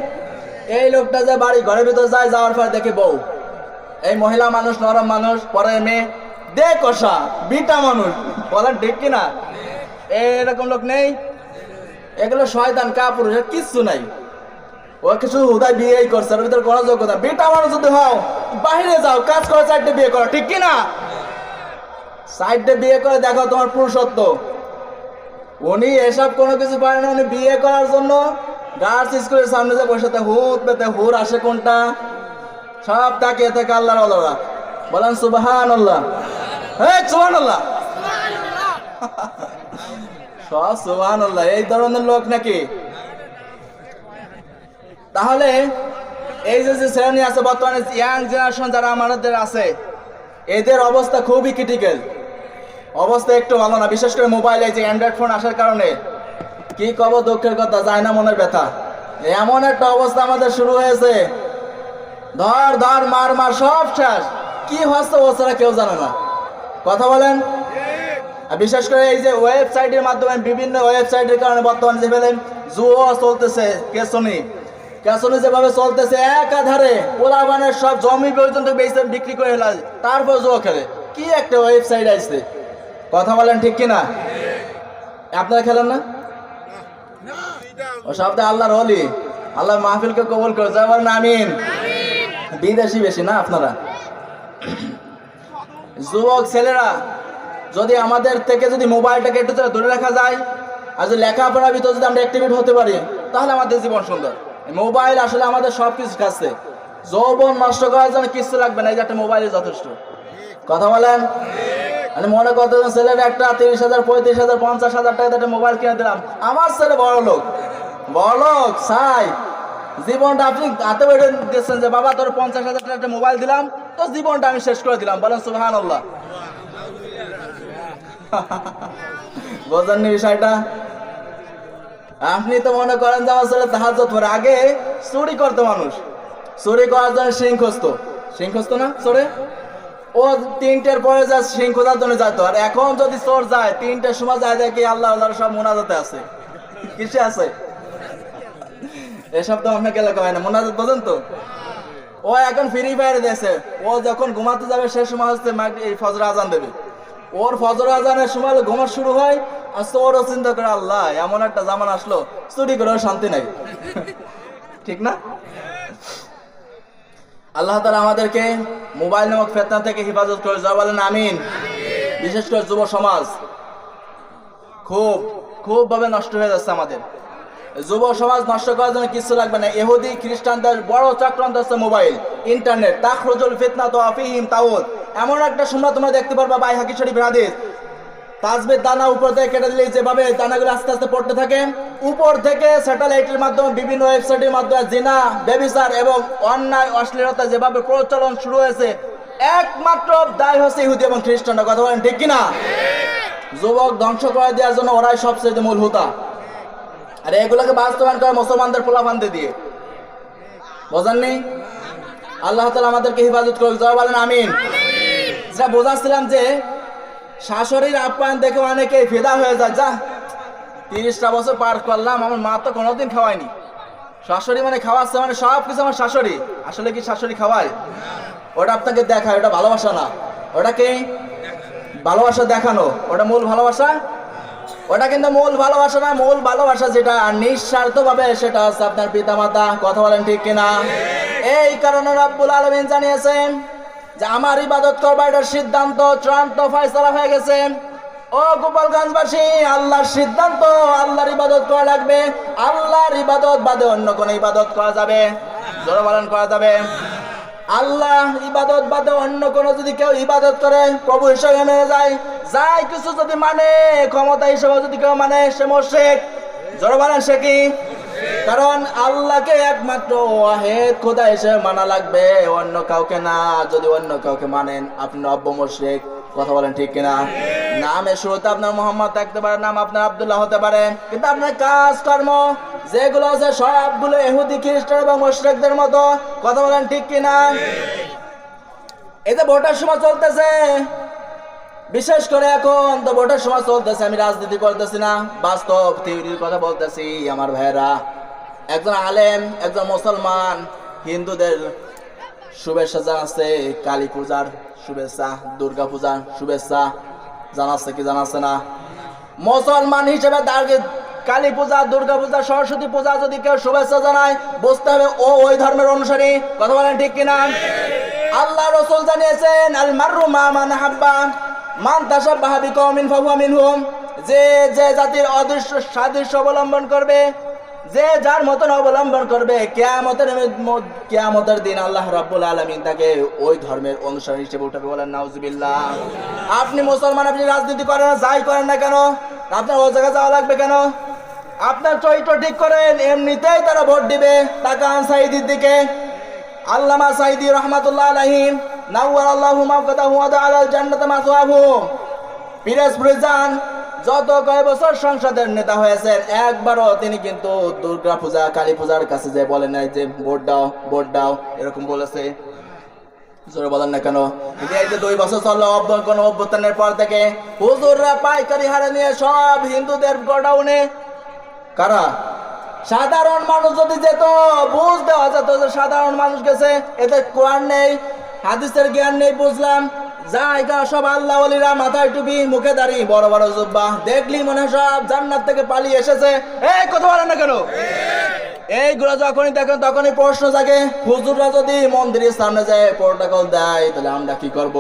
এই লোকটা যে বাড়ি ঘরের ভিতর যায়, যাওয়ার পর দেখে বউ, এই মহিলা মানুষ নরম মানুষ, পরে মেয়ে দে কষা বিটা মানুষ। বলেন ঠিক কিনা? এরকম লোক নেই? এগুলো শয়তান কাপুরুষের কিচ্ছু নাই। ও কিছু উদয় বিয়েই করছে, ওর ভিতরে কোনো যোগ্যতা। বিটা মানুষ যদি হও, বাহিরে যাও, কাজ করে 4টে বিয়ে করো, ঠিক কিনা? 4টে বিয়ে করে দেখো তোমার পুরুষত্ব। উনি এসব কোনো কিছু পারে না। উনি বিয়ে করার জন্য গার্লস স্কুলের সামনে যে বসে হুত পেতে হুর আসে কোনটা, সব তাকিয়ে থাকে আল্লাহর ওয়ালারা। বলেন সুবহানাল্লাহ। হ্যাঁ সুবহানাল্লাহ। সব সুবহানাল্লাহ। এই ধরনের লোক নাকি? তাহলে এই যে শ্রেণী আছে বর্তমানে ইয়াং জেনারেশন যারা আমাদের আছে, এদের অবস্থা খুবই ক্রিটিক্যাল। অবস্থা একটু ভালো না, বিশেষ করে মোবাইলে যে অ্যান্ড্রয়েড ফোন আসার কারণে। কি কব দুঃখের কথা, যায় না মনের ব্যথা। এমন একটা অবস্থা আমাদের শুরু হয়েছে, ধর ধর মার মার সব শেষ, কি হচ্ছে ওছাড়া কেউ জানে না। কথা বলেন। আর বিশেষ করে এই যে ওয়েবসাইটের মাধ্যমে, বিভিন্ন ওয়েবসাইটের কারণে বর্তমানে যেভাবে জুয়া চলতেছে, কেসনি যেভাবে চলতেছে, একাধারে পোলাবানের সব জমি পর্যন্ত বিক্রি করে ফেলা, তারপর জুয়া খেলে। কি একটা ওয়েবসাইট আসছে। কথা বলেন ঠিক কিনা? আপনারা খেলেন না? ও শব্দে আল্লাহর ওলি, আল্লাহ মাহফিলকে কবুল করে, যাই বলেন আমিন। বিদেশি বেশি না আপনারা? যুবক ছেলেরা যদি আমাদের থেকে যদি মোবাইলটাকে একটু দূরে রাখা যায়, আর যদি লেখাপড়ার ভিতরে যদি আমরা অ্যাক্টিভেট হতে পারি, তাহলে আমাদের জীবন সুন্দর। মোবাইল আসলে আমাদের সব কিছু খাচ্ছে, যৌবন নষ্ট করার জন্য কিছু লাগবে না, এই যে একটা মোবাইলই যথেষ্ট। কথা বলেন। আমি মনে করতেছেন ছেলের একটা 30,000, 35,000, 50,000 টাকা একটা মোবাইল কিনে দিলাম, আমার ছেলে বড় লোক চাই। জীবনটা আপনি হাতে বেড়ে দিচ্ছেন যে বাবা তোর 50,000 টাকা একটা মোবাইল দিলাম, তো জীবনটা আমি শেষ করে দিলাম। বলেন সুবহানাল্লাহ। বোঝেননি বিষয়টা? আপনি তো মনে করেন যে আমার ছেলে তাহাজ্জুদ পড়ে। আগে চুরি করতো মানুষ, চুরি করার জন্য শিং খুঁজতো না চোরে, ও 3টের পরে যা শিং খোঁজার জন্য যেত। আর এখন যদি চোর যায় 3টের সময় যায়, দেখি আল্লাহ আল্লাহর সব মোনাজাতে আছে। কিসে আছে? এসব তো আপনাকে এলাকা হয় না। মোনাজাত বোঝেন তো? ও এখন ফ্রি ফায়ারে দিয়েছে, ও যখন ঘুমাতে যাবে সে সময় হচ্ছে এই ফজর আজান দেবে, ওর ফজর আজানের সময় ঘুমা শুরু হয়। আর চোরও চিন্তা করে আল্লাহ এমন একটা জামান আসলো, চুরি করেও শান্তি নাই। ঠিক না? আল্লাহ তাআলা আমাদেরকে মোবাইল নামক ফিতনা থেকে হেফাজত করে, যা বলেন আমিন। বিশেষ করে যুব সমাজ খুব ভাবে নষ্ট হয়ে যাচ্ছে। আমাদের যুব সমাজ নষ্ট করার জন্য কিছু লাগবে না। ইহুদি খ্রিস্টানদের বড় চক্রান্ত হচ্ছে মোবাইল, ইন্টারনেট। তাখরুজুল ফিতনাতু আফিহিম তাউদ, এমন একটা সময় তোমরা দেখতে পারবা, বাইহাকী শরীফের হাদিস, তাসবির দানা উপর থেকে কেটে দিলে যেভাবে দানাগুলো আস্তে আস্তে পড়তে থাকে, উপর থেকে স্যাটেলাইটের মাধ্যমে বিভিন্ন ওয়েবসাইটের মাধ্যমে জিনা, ব্যভিচার এবং অন্যায় অশ্লীলতা যেভাবে প্রচলন শুরু হয়েছে, একমাত্র দায় হচ্ছে ইহুদি এবং খ্রিস্টানরা। কথা বলেন ঠিক কিনা? যুবক ধ্বংস করে দেওয়ার জন্য ওরাই সবচেয়ে মূল হোতা। আর এগুলোকে বাস্তবায়ন করে মুসলমানদের পোলাপানদের দিয়ে। বোঝেননি? আল্লাহ তাআলা আমাদেরকে হেফাজত করুক, জয় বলেন আমিন। যেটা বোঝাচ্ছিলাম যে শাশুড়ির আপ্যায়ন দেখে অনেকে ফিদা হয়ে যায়, যা 30টা বছর পার করলাম, আমার মা তো কোনোদিন খাওয়ায়নি। শাশুড়ি মানে খাওয়াচ্ছে, মানে সব কিছু আমার শাশুড়ি। আসলে কি শাশুড়ি খাওয়ায়? ওটা আপনাকে দেখায়, ওটা ভালোবাসা না। ওটাকে ভালোবাসা দেখানো, ওটা মূল ভালোবাসা? ওটা কিন্তু মূল ভালোবাসা না। মূল ভালোবাসা যেটা নিঃস্বার্থ ভাবে, সেটা হচ্ছে আপনার পিতা মাতা। কথা বলেন ঠিক কিনা? এই কারণে রব্বুল আলামিন জানিয়েছেন যে আমার ইবাদত করবার এটার সিদ্ধান্ত চূড়ান্ত ফয়সালা হয়ে গেছে। ও গোপালগঞ্জবাসী, আল্লাহর সিদ্ধান্ত, আল্লাহর ইবাদত করা লাগবে। আল্লাহর ইবাদত বাদে অন্য কোন ইবাদত করা যাবে? জোরে বলেন, করা যাবে? আল্লাহ ইবাদত বাদে অন্য কোন যদি কেউ ইবাদত করে, প্রভু হিসেবে মেনে যায়, যাই কিছু যদি মানে, ক্ষমতা হিসেবে যদি কেউ মানে, সে মুশরিক। জোরে বলেন সে কি? কারণ আল্লাহকে একমাত্র ওয়াহিদ খোদা হিসেবে মানা লাগবে, অন্য কাউকে না। যদি অন্য কাউকে মানেন, আপনি নব্য মুশরিক। কথা বলেন ঠিক কিনা? নামের শুরুতে আপনার মোহাম্মদ থাকতে পারে, নাম আপনার আব্দুল্লাহ হতে পারে, কিন্তু আপনার কাজ কর্ম যেগুলো আছে সবগুলো ইহুদি খ্রিস্টান এবং মুশরিকদের মতো। কথা বলেন ঠিক কিনা? এই যে ভোটের সময় চলতেছে, বিশেষ করে এখন তো ভোটের সময় চলতেছে, আমি রাজনীতি করতেছি না, বাস্তব থিওরির কথা বলতেছি। আমার ভাইয়েরা, একজন আলেম, একজন মুসলমান হিন্দুদের শুভেচ্ছা জানাচ্ছে, কালী পূজার শুভেচ্ছা, দুর্গা পূজার শুভেচ্ছা জানাচ্ছে কি জানাচ্ছে না? মুসলমান হিসেবে কালী পূজা, দুর্গা পূজা, সরস্বতী পূজা যদি কেউ শুভেচ্ছা জানায়, বুঝতে হবে ও ওই ধর্মের অনুসারী। কথা বলেন ঠিক কিনা? আল্লাহ রাসূল জানিয়েছেন, আল মাররু মা মান হাব্বা মান তাশাব্বাহা বিকওমিন ফাহুয়া মিনহুম, যে যে জাতির অদৃশ্য সাদৃশ্য অবলম্বন করবে, যে যার মতন অবলম্বন করবে, কিয়ামতের দিন আল্লাহ রাব্বুল আলামিন তাকে ওই ধর্মের অনুসারী হিসেবে উঠাবে। বলেন নাউজুবিল্লাহ। আপনি মুসলমান, আপনি রাজনীতি করেন না, যাই করেন না কেন, আপনার ওই জায়গায় যাওয়া লাগবে কেন? আপনার চরিত্র ঠিক করেন, এমনিতেই তারা ভোট দিবে। তাকান সাইদির দিকে। আল্লামা সাইদি রহমাতুল্লাহ আলাইহি নাওয়ারাল্লাহু মাওকাদাহু ওয়া দাআলাল জান্নাতা মাসওয়াহু, পিরোজপুরে যান, যত কয় বছর সংসদের নেতা হয়েছেন, একবারও তিনি কিন্তু দুর্গা পূজা কালী পূজার কাছে যে বলে নাই যে ভোট দাও ভোট দাও, এরকম বলেছে? জোরে বলেন না কেন? এই যে 2 বছর চললো কোনো অভ্যুত্থানের পর থেকে হুজুররা পাইকারি হারে নিয়ে সব হিন্দুদের গোডাউনে। কারা? সাধারণ মানুষ যদি যেত, বুঝ দেওয়া যেত যে সাধারণ মানুষ গেছে, এতে কোরআন নেই হাদিসের জ্ঞান নেই, বুঝলাম জায়গা সব আল্লাহ ওলিরা, মাথায় টুপি মুখে দাড়ি বড় বড় জুব্বা, দেখলি মনে হয় সব জান্নাত থেকে পালিয়ে এসেছে। এই কথা বলেন না কেন? এইগুলো যখনই দেখেন তখনই প্রশ্ন জাগে, হুজুররা যদি মন্দিরের সামনে যায় প্রোটোকল দেয়, তাহলে আমরা কি করব?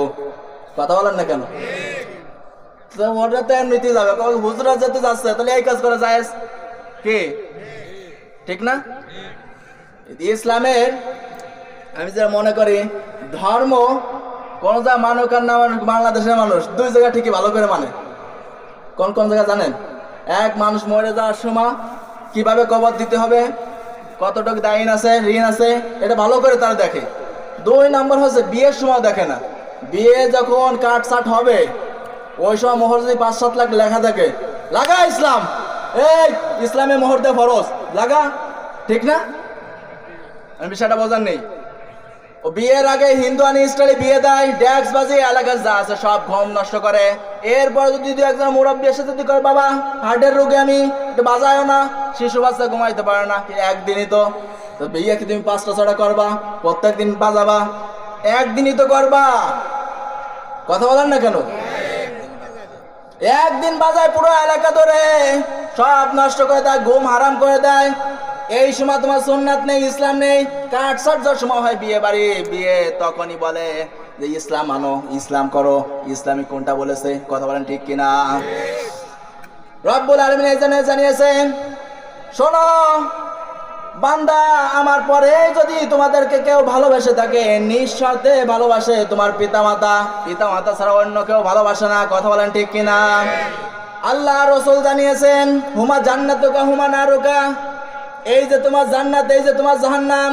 কথা বলেন না কেন? ওরা তো এমনিতেই যাবে, হুজুররা যেতে যাচ্ছে, তাহলে এই কাজ করে যায় কি ঠিক না? ইসলামের আমি যেটা মনে করি, ধর্ম কোন যা মানুষ আর না মানুষ, বাংলাদেশের মানুষ 2 জায়গা ঠিকই ভালো করে মানে। কোন কোন জায়গা জানেন? এক, মানুষ মরে যাওয়ার সময় কিভাবে কবর দিতে হবে, কতটুকু দাইন আছে ঋণ আছে, এটা ভালো করে তারা দেখে। 2 নম্বর হচ্ছে বিয়ের সময় দেখে না, বিয়ে যখন কাটছাট হবে ওই সময় মোহর যদি 5-7 লাখ লেখা থাকে, লাগা ইসলাম, এই ইসলামে মোহর দে ফরজ, লাগা, ঠিক না? আমি বিষয়টা বোঝার নেই। ও বিয়ের আগে হিন্দু আনি স্টাইলে বিয়ে দেয়, ড্যাক্স বাজি এলাকার যা আছে সব ঘুম নষ্ট করে। এরপর যদি 2-1 মুরব্বী এসে যদি করে, বাবা হার্টের রোগে আমি একটু বাজায়ও না, শিশু বাচ্চা ঘুমাইতে পারে না, একদিনই তো বিয়ে কি তুমি 5টা-6টা করবা, প্রত্যেক দিন বাজাবা? একদিনই তো করবা। কথা বলেন না কেন? একদিন বাজায় পুরো এলাকা ধরে সব নষ্ট করে দেয়, ঘুম হারাম করে দেয়। এই সময় তোমার সুন্নাত নেই, ইসলাম নেই। কাটছাট যার সময় হয় বিয়ে বাড়ি, বিয়ে তখনই বলে যে ইসলাম আনো, ইসলাম করো। ইসলামী কোনটা বলেছে? কথা বলেন ঠিক কিনা? রব্বুল আলামিন এই জন্য জানিয়েছেন, শোনো বান্দা, আমার পরে যদি তোমাদেরকে কেউ ভালোবেসে থাকে, নিঃস্বার্থে ভালোবাসে, তোমার পিতামাতা ছাড়া অন্য কেউ ভালোবাসে না। কথা বলেন ঠিক কিনা? আল্লাহ রাসূল জানিয়েছেন, হুমা জান্নাতুকা হুমা নারুকা, এই যে তোমার জান্নাত, এই যে তোমার জাহান্নাম।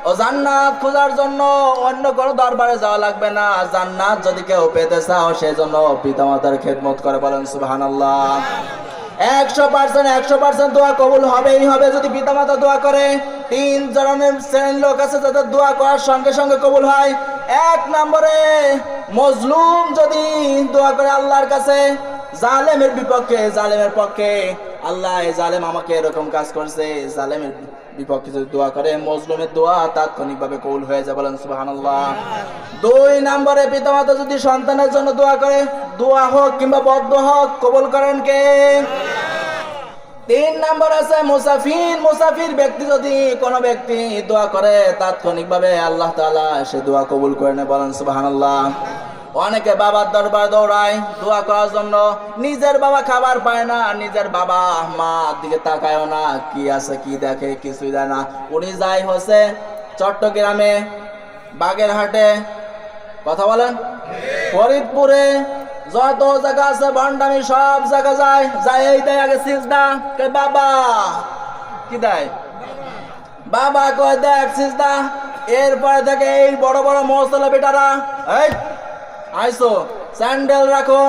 ও জান্নাত খোঁজার জন্য অন্য কোনো দরবারে যাওয়া লাগবে না। জান্নাত যদি কেউ পেতে চাও, সেজন্য পিতামাতার খেদমত করে। বলেন সুবহানাল্লাহ। 100% দোয়া কবুল হবেই হবে যদি পিতামাতা দোয়া করে। 3 ধরনের শ্রেণীর লোক আছে যাদের দোয়া করার সঙ্গে সঙ্গে কবুল হয়। 1 নম্বরে মজলুম যদি দোয়া করে আল্লাহর কাছে, জালেমের বিপক্ষে, জালেমের পক্ষে, আল্লাহ এই জালেম আমাকে এরকম কাজ করছে, জালেমের বিপক্ষে যদি দোয়া করে, মজলুমের দোয়া তাৎক্ষণিকভাবে কবুল হয়ে যায়। বলেন সুবহানাল্লাহ। 2 নম্বরে পিতামাতা যদি সন্তানের জন্য দোয়া করে, দোয়া হোক কিংবা বদদোয়া হোক, কবুল করেন কে? 3 নম্বর আছে মুসাফির ব্যক্তি যদি কোনো ব্যক্তি দোয়া করে, তাৎক্ষণিকভাবে আল্লাহ তাআলা সে দোয়া কবুল করে নেয়। বলেন সুবহানাল্লাহ। অনেকে বাবার দরবার দৌড়ায় দোয়া করার জন্য, নিজের বাবা খাবার পায় না, নিজের বাবা মা দিকে তাকায়ও না, কি আছে কি দেখে কিছুই দেয় না। উনি যাই হচ্ছে চট্টগ্রামে, বাগেরহাটে, কথা বলেন, ফরিদপুরে, যত জায়গা আছে ভণ্ডামি, সব জায়গা যায় এই দেয় আগে সিজদা, কে বাবা কি দেয়? বাবা কয় দেখ সিজদা। এরপরে থেকে এই বড় বড় মশলা বেটারা, এই আইসো স্যান্ডেল রাখো,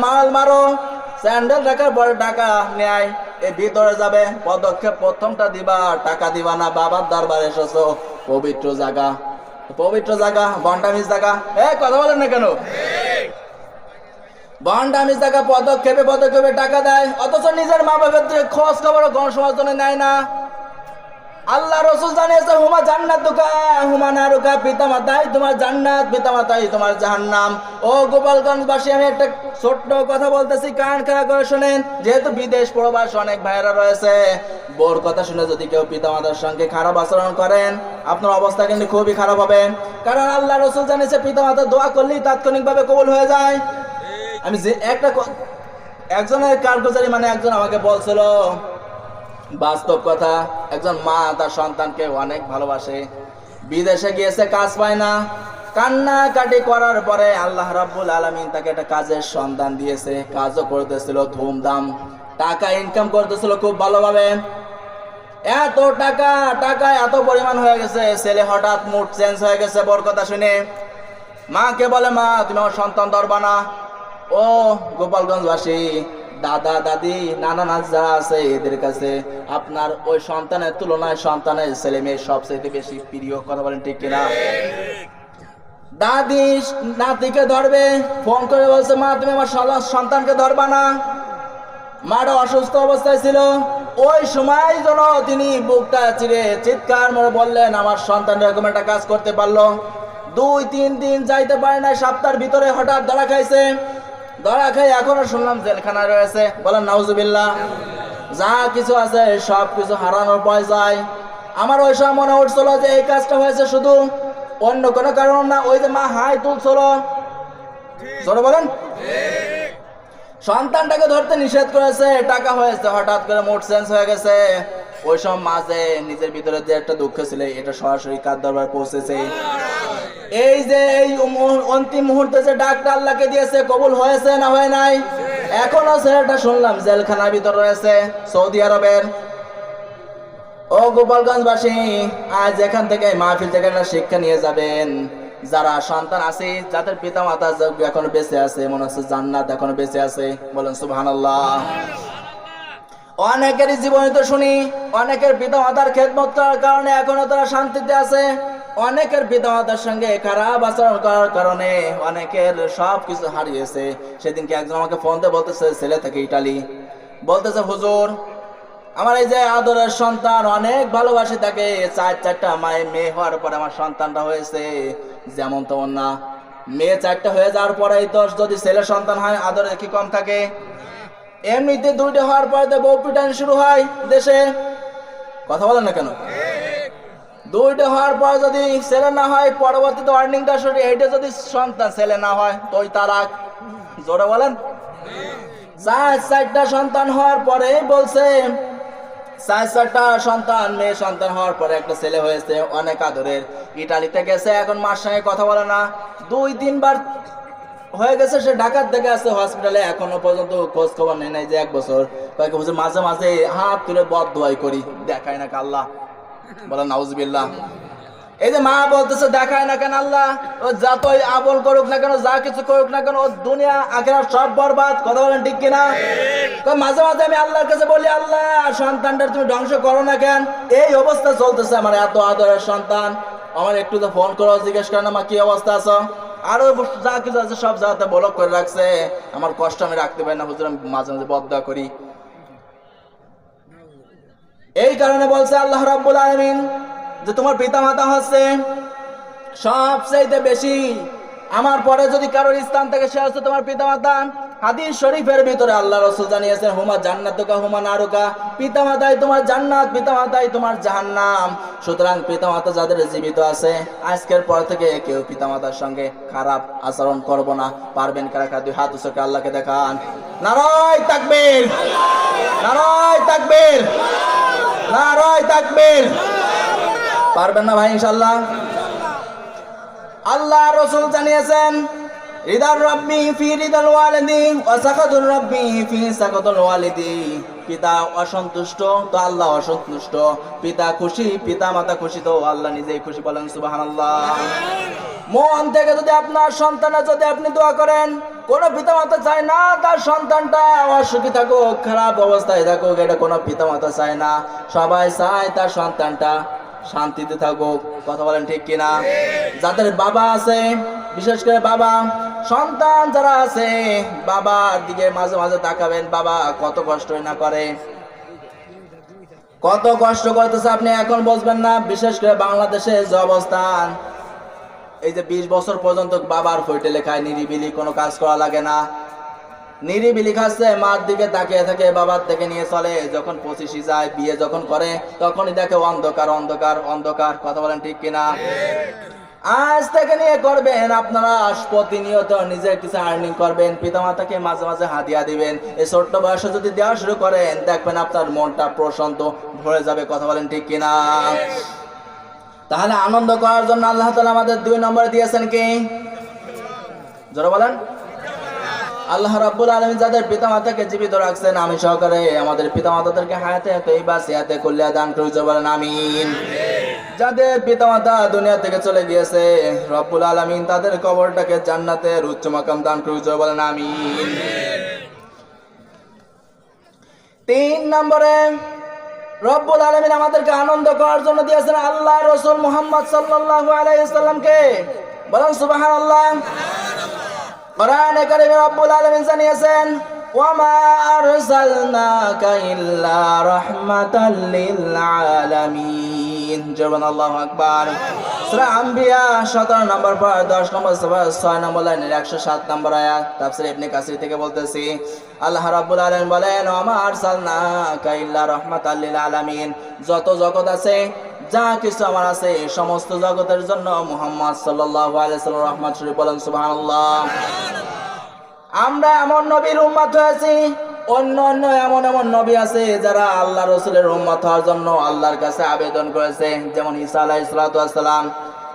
মাল মারো, স্যান্ডেল রাখার পরে টাকা নেয়, এই ভিতরে যাবে, পদক্ষেপ প্রথমটা দিবা, টাকা দিবা না। বাবার দরবারে এসেছো, পবিত্র জায়গা, ভণ্ডামির জায়গা। কথা বলেন না কেন? ভণ্ডামির জায়গা, পদক্ষেপে টাকা দেয়, অথচ নিজের মা বাবার খোঁজ খবর গণসমাজনে নেয় না। আল্লাহ রাসূল জানিয়েছে, হুমা জান্নাতুকা হুমা নারুকা, পিতামাতাই তোমার জান্নাত, পিতামাতাই তোমার জাহান্নাম। ও গোপালগঞ্জবাসী, আমি একটা ছোট্ট কথা বলতেছি, কান খাড়া করে শুনেন। যেহেতু বিদেশ প্রবাস অনেক ভাইরা রয়েছে, বোর কথা শুনে যদি কেউ পিতামাতার সঙ্গে খারাপ আচরণ করেন, আপনার অবস্থা কিন্তু খুবই খারাপ হবে। কারণ আল্লাহ রাসূল জানিয়েছে, পিতামাতা দোয়া করলেই তাৎক্ষণিকভাবে কবুল হয়ে যায়। আমি যে একজনের কারগুজারি, মানে একজন আমাকে বলছিল বাস্তব কথা, একজন মা তার সন্তানকে অনেক ভালোবাসে, বিদেশে গিয়েছে, কাজ পায় না, কান্নাকাটি করার পরে আল্লাহ রাব্বুল আলামিন তাকে একটা কাজের সন্ধান দিয়েছে। কাজও করতেছিল ধুমধাম, টাকা ইনকাম করতেছিল খুব ভালোভাবে। এত টাকা এত পরিমাণ হয়ে গেছে, ছেলে হঠাৎ মুড চেঞ্জ হয়ে গেছে বড় কথা শুনে। মাকে বলে, মা তুমি আমার সন্তান ধরবা না? ও গোপালগঞ্জবাসী, দাদা দাদি নানা নাচ যারা আছে এদের কাছে আপনার ওই সন্তানের তুলনায় সন্তানের ছেলে মেয়ে সবচেয়ে বেশি প্রিয়, কথা বলেন ঠিক কিনা? দাদি নাতিকে ধরবে, ফোন করে বলছে মা তুমি আমার সন্তানকে ধরবা না। মাটা অসুস্থ অবস্থায় ছিল, ওই সময় যেন তিনি বুকটা চিরে চিৎকার করে বললেন আমার সন্তান এরকম একটা কাজ করতে পারলো। 2-3 দিন যাইতে পারে না, সপ্তাহের ভিতরে হঠাৎ ধরা খাইছে। ধরা খাই এখনো শুনলাম জেলখানায় রয়েছে, বলেন নাউজুবিল্লাহ। যা কিছু আছে সব কিছু হারানোর পর যায়। আমার ওই সময় মনে উঠছিল যে এই কাজটা হয়েছে শুধু অন্য কোনো কারণ না, ওই যে মা হাই তুলছিল, জোরে বলেন, সন্তানটাকে ধরতে নিষেধ করেছে, টাকা হয়েছে, হঠাৎ করে মুড চেঞ্জ হয়ে গেছে। ওই সময় মাঝে নিজের ভিতরে যে একটা দুঃখ ছিল এটা সরাসরি কার দরবার পৌঁছেছে। এই যে এই অন্তিম মুহূর্তে যে ডাকটা আল্লাহকে দিয়েছে কবুল হয়েছে না হয় নাই? এখনো ছেলেটা শুনলাম জেলখানার ভিতর রয়েছে সৌদি আরবের। ও গোপালগঞ্জবাসী, আজ এখান থেকে মাহফিল থেকে একটা শিক্ষা নিয়ে যাবেন। যারা সন্তান আছে, যাদের পিতা মাতা এখনো বেঁচে আছে, মনে হচ্ছে জান্নাত এখনো বেঁচে আছে, বলেন সুবহানাল্লাহ। অনেকেরই জীবনে তো শুনি অনেকের পিতা মাতার খেদমত করার কারণে এখনো তারা শান্তিতে আছে, অনেকের পিতা মাতার সঙ্গে খারাপ আচরণ করার কারণে অনেকের সব কিছু হারিয়েছে। সেদিনকে একজন আমাকে ফোন দিয়ে বলতেছে, ছেলে থেকে ইটালি, বলতেছে হুজুর আমার এই যে আদরের সন্তান অনেক ভালোবাসে তাকে, 4টা মেয়ে হওয়ার পরে আমার সন্তানটা হয়েছে, যেমন তেমন না। মেয়ে 4টা হয়ে যাওয়ার পরেই তো যদি ছেলে সন্তান হয় আদরে কি কম থাকে? এমনিতে 2টা হওয়ার পরে তো বউ পিটান শুরু হয় দেশে, কথা বলেন না কেন? 2টা হওয়ার পর যদি ছেলে না হয় পরবর্তীতে ওয়ার্নিংটা শুরু, এইটা যদি সন্তান ছেলে না হয় তোই তারাক, জোরে বলেন। 4টা সন্তান হওয়ার পরে বলছে, 4টা সন্তান মেয়ে সন্তান হওয়ার পরে একটা ছেলে হয়েছে অনেক আদরের, ইটালিতে গেছে, এখন মার সঙ্গে কথা বলে না, 2-3 বার হয়ে গেছে সে ঢাকার থেকে আছে হসপিটালে, এখনো পর্যন্ত খোঁজ খবর নেই নাই যে 1 বছর। কয়েক বছর মাঝে মাঝে হাত তুলে বদদোয়াই করি, দেখায় না আল্লাহ, বলেন নাউজুবিল্লাহ। এই যে মা বলতেছে দেখায় না কেন আল্লাহ, ও যতই আমল করুক না কেন, যা কিছু করুক না কেন, ও দুনিয়া আখিরাত সব বরবাদ, কথা বলেন ঠিক কিনা? মাঝে মাঝে আমি আল্লাহর কাছে বলি আল্লাহ সন্তানটা তুমি ধ্বংস করো না কেন? এই অবস্থা চলতেছে, আমার এত আদরের সন্তান, আমার একটু তো ফোন করো, জিজ্ঞেস করেন আমার কি অবস্থা আছো, আরো যা কিছু আছে সব জায়গাতে ব্লক করে রাখছে। আমার কষ্ট আমি রাখতে পারি না হুজুর, আমি মাঝে মাঝে বদদোয়া করি। এই কারণে বলছে আল্লাহ রাব্বুল আলামিন যে তোমার পিতা মাতা হচ্ছে সবচেয়ে বেশি, আমার পরে যদি কারোর স্থান থেকে সে হচ্ছে তোমার পিতা মাতা। হাদিস শরীফের ভিতরে আল্লাহ রাসূল জানিয়েছেন হুমা জান্নাতুকা হুমা নারুকা, পিতা মাতাই তোমার জান্নাত, পিতা মাতাই তোমার জাহান্নাম। সুতরাং পিতা মাতা যাদের জীবিত আছে আজকের পর থেকে কেউ পিতা মাতার সঙ্গে খারাপ আচরণ করব না। পারবেন কারা কারা? 2 হাত উঁচু করে আল্লাহকে দেখান। নারায়ে তাকবীর, নারায়ে তাকবীর, নারায়ে তাকবীর। পারবেন না ভাই ইনশাআল্লাহ? আল্লাহ রাসূল জানিয়েছেন রিদার রাব্বি ফি রিদাল ওয়ালিদি ওয়া সাখাতুর রাব্বি ফি সাখাতুল ওয়ালিদি। পিতা অসন্তুষ্ট তো আল্লাহ অসন্তুষ্ট, পিতা খুশি পিতা মাতা খুশি তো আল্লাহ নিজেই খুশি, বলেন সুবহানাল্লাহ। মন থেকে যদি আপনার সন্তানের যদি আপনি দোয়া করেন, কোন পিতা মাতা চায় না তার সন্তানটা অসুখী থাকুক, খারাপ অবস্থায় থাকুক, এটা কোনো পিতা মাতা চায় না। সবাই চায় তার সন্তানটা শান্তিতে থাকুক, কথা বলেন ঠিক কিনা? যাদের বাবা আছে, বিশেষ করে বাবা সন্তান যারা আছে, বাবার দিকে মাঝে মাঝে তাকাবেন, বাবা কত কষ্ট না করে, কত কষ্ট করতেছে আপনি এখন বুঝবেন না। বিশেষ করে বাংলাদেশে যে অবস্থান, এই যে 20 বছর পর্যন্ত বাবার ফইটে লেখায় নিরিবিলি, কোনো কাজ করা লাগে না, নিরিবিলি খাচ্ছে, মার দিকে তাকিয়ে থাকে, বাবার থেকে নিয়ে চলে। যখন 25 যায়, বিয়ে যখন করে, তখনই দেখে অন্ধকার অন্ধকার অন্ধকার, কথা বলেন ঠিক কিনা? আজ থেকে নিয়ে করবেন আপনারা প্রতিনিয়ত নিজে কিছু আর্নিং করবেন, পিতামাতাকে মাঝে মাঝে হাদিয়া দিবেন। এই ছোট্ট বয়সে যদি দেওয়া শুরু করেন দেখবেন আপনার মনটা প্রশান্ত ভরে যাবে, কথা বলেন ঠিক কিনা? তাহলে আনন্দ করার জন্য আল্লাহ তাআলা আমাদের 2 নম্বরে দিয়েছেন কি? জোরে বলেন। আল্লাহ রাব্বুল আলামিন যাদের পিতামাতাকে জীবিত রাখছেন, আমি সহকারে আমাদের পিতামাতাদেরকে হায়াতে তৈয়বা সিহাতে কল্যাণ দান করুন, বলেন আমিন। যাদের পিতামাতা দুনিয়া থেকে চলে গিয়েছে, রব্বুল আলামিন তাদের কবরটাকে জান্নাতের উচ্চ মাকাম দান করুন, বলেন আমিন। তিন নম্বরে রব্বুল আলামিন আমাদেরকে আনন্দ করার জন্য দিয়েছেন আল্লাহ রাসূল মুহাম্মদ সাল্লাল্লাহু আলাইহি ওয়াসাল্লামকে। বলেন সুবহানাল্লাহ। কোরআনে কারীমে রব্বুল আলামিন জানিয়েছেন ওয়ামা আরসালনাকা ইল্লা রাহমাতাল লিল আলামিন। জবান আল্লাহু আকবার। সূরা আম্বিয়া 17 নম্বর পারা 10 নম্বর সূরা 6 নম্বর লাইনের 107 নম্বর আয়াত। তাফসীর ইবনে কাসির থেকে বলতেছি আল্লাহ রাব্বুল আলামিন বলেন ওয়ামা আরসালনাকা ইল্লা রাহমাতাল লিল আলামিন। যত জগৎ আছে, যা কিছু আমার আছে, সমস্ত জগতের জন্য মুহাম্মদ সাল্লাল্লাহু আলাইহি ওয়াসাল্লাম রহমত স্বরূপ। বলেন সুবহানাল্লাহ। আমরা এমন নবীর উম্মত হয়েছি, অন্য এমন নবী আছে যারা আল্লাহ রসুলের উম্মত হওয়ার জন্য আল্লাহর কাছে আবেদন করেছে, যেমন ঈসা আলাইহিস সালাতু ওয়াস সালাম।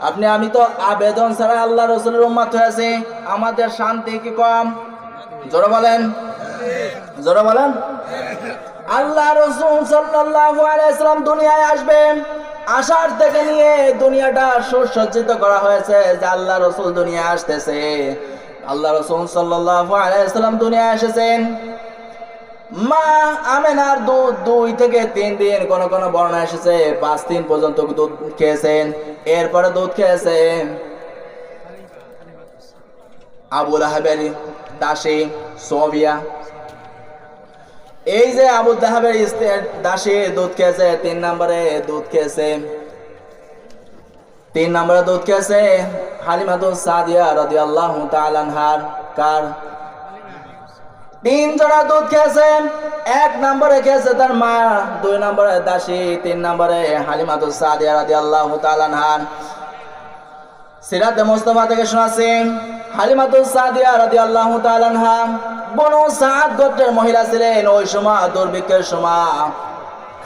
আপনি আমি তো আবেদন ছাড়া আল্লাহ রসুলের উম্মত হয়েছি। আমাদের শান্তি কি কম? জোরে বলেন, জোরে বলেন। আল্লাহ রসুল সাল্লাল্লাহু আলাইহি ওয়াসাল্লাম দুনিয়ায় আসবেন, আসার থেকে নিয়ে দুনিয়াটা সুসজ্জিত করা হয়েছে যে আল্লাহ রসুল দুনিয়া আসতেছে। আল্লাহ রাসূল সাল্লাল্লাহু আলাইহি ওয়াসাল্লাম দুনিয়ায় এসেছেন। মা আমেনার দুধ 2 থেকে 3 দিন, কোন কোন বর্ণনা এসেছে 5 দিন পর্যন্ত দুধ খেয়েছেন। এরপরে দুধ খেয়েছেন আবু লাহাবের দাসী সোবিয়া। এই যে আবু লাহাবের দাসী দুধ খেয়েছে, 3 নম্বরে দুধ খেয়েছে। 3 নম্বরে দুধ খেয়েছে হালিমাতুস সাদিয়া রাদিয়াল্লাহু তাআলা আনহার। কার? 3 জনা দুধ খেয়েছে। 1 নম্বরে খেয়েছে তার মা, 2 নম্বরে দাসী, 3 নম্বরে হালিমাতুস সাদিয়া রাদিয়াল্লাহু তাআলা আনহার। সিরাতে মুস্তাফা থেকে শোনাছি হালিমাতুস সাদিয়া রাদিয়াল্লাহু তাআলা আনহা বনু সাদ গোত্রের মহিলা ছিলেন। ওই সময় দুর্ভিক্ষের সময়,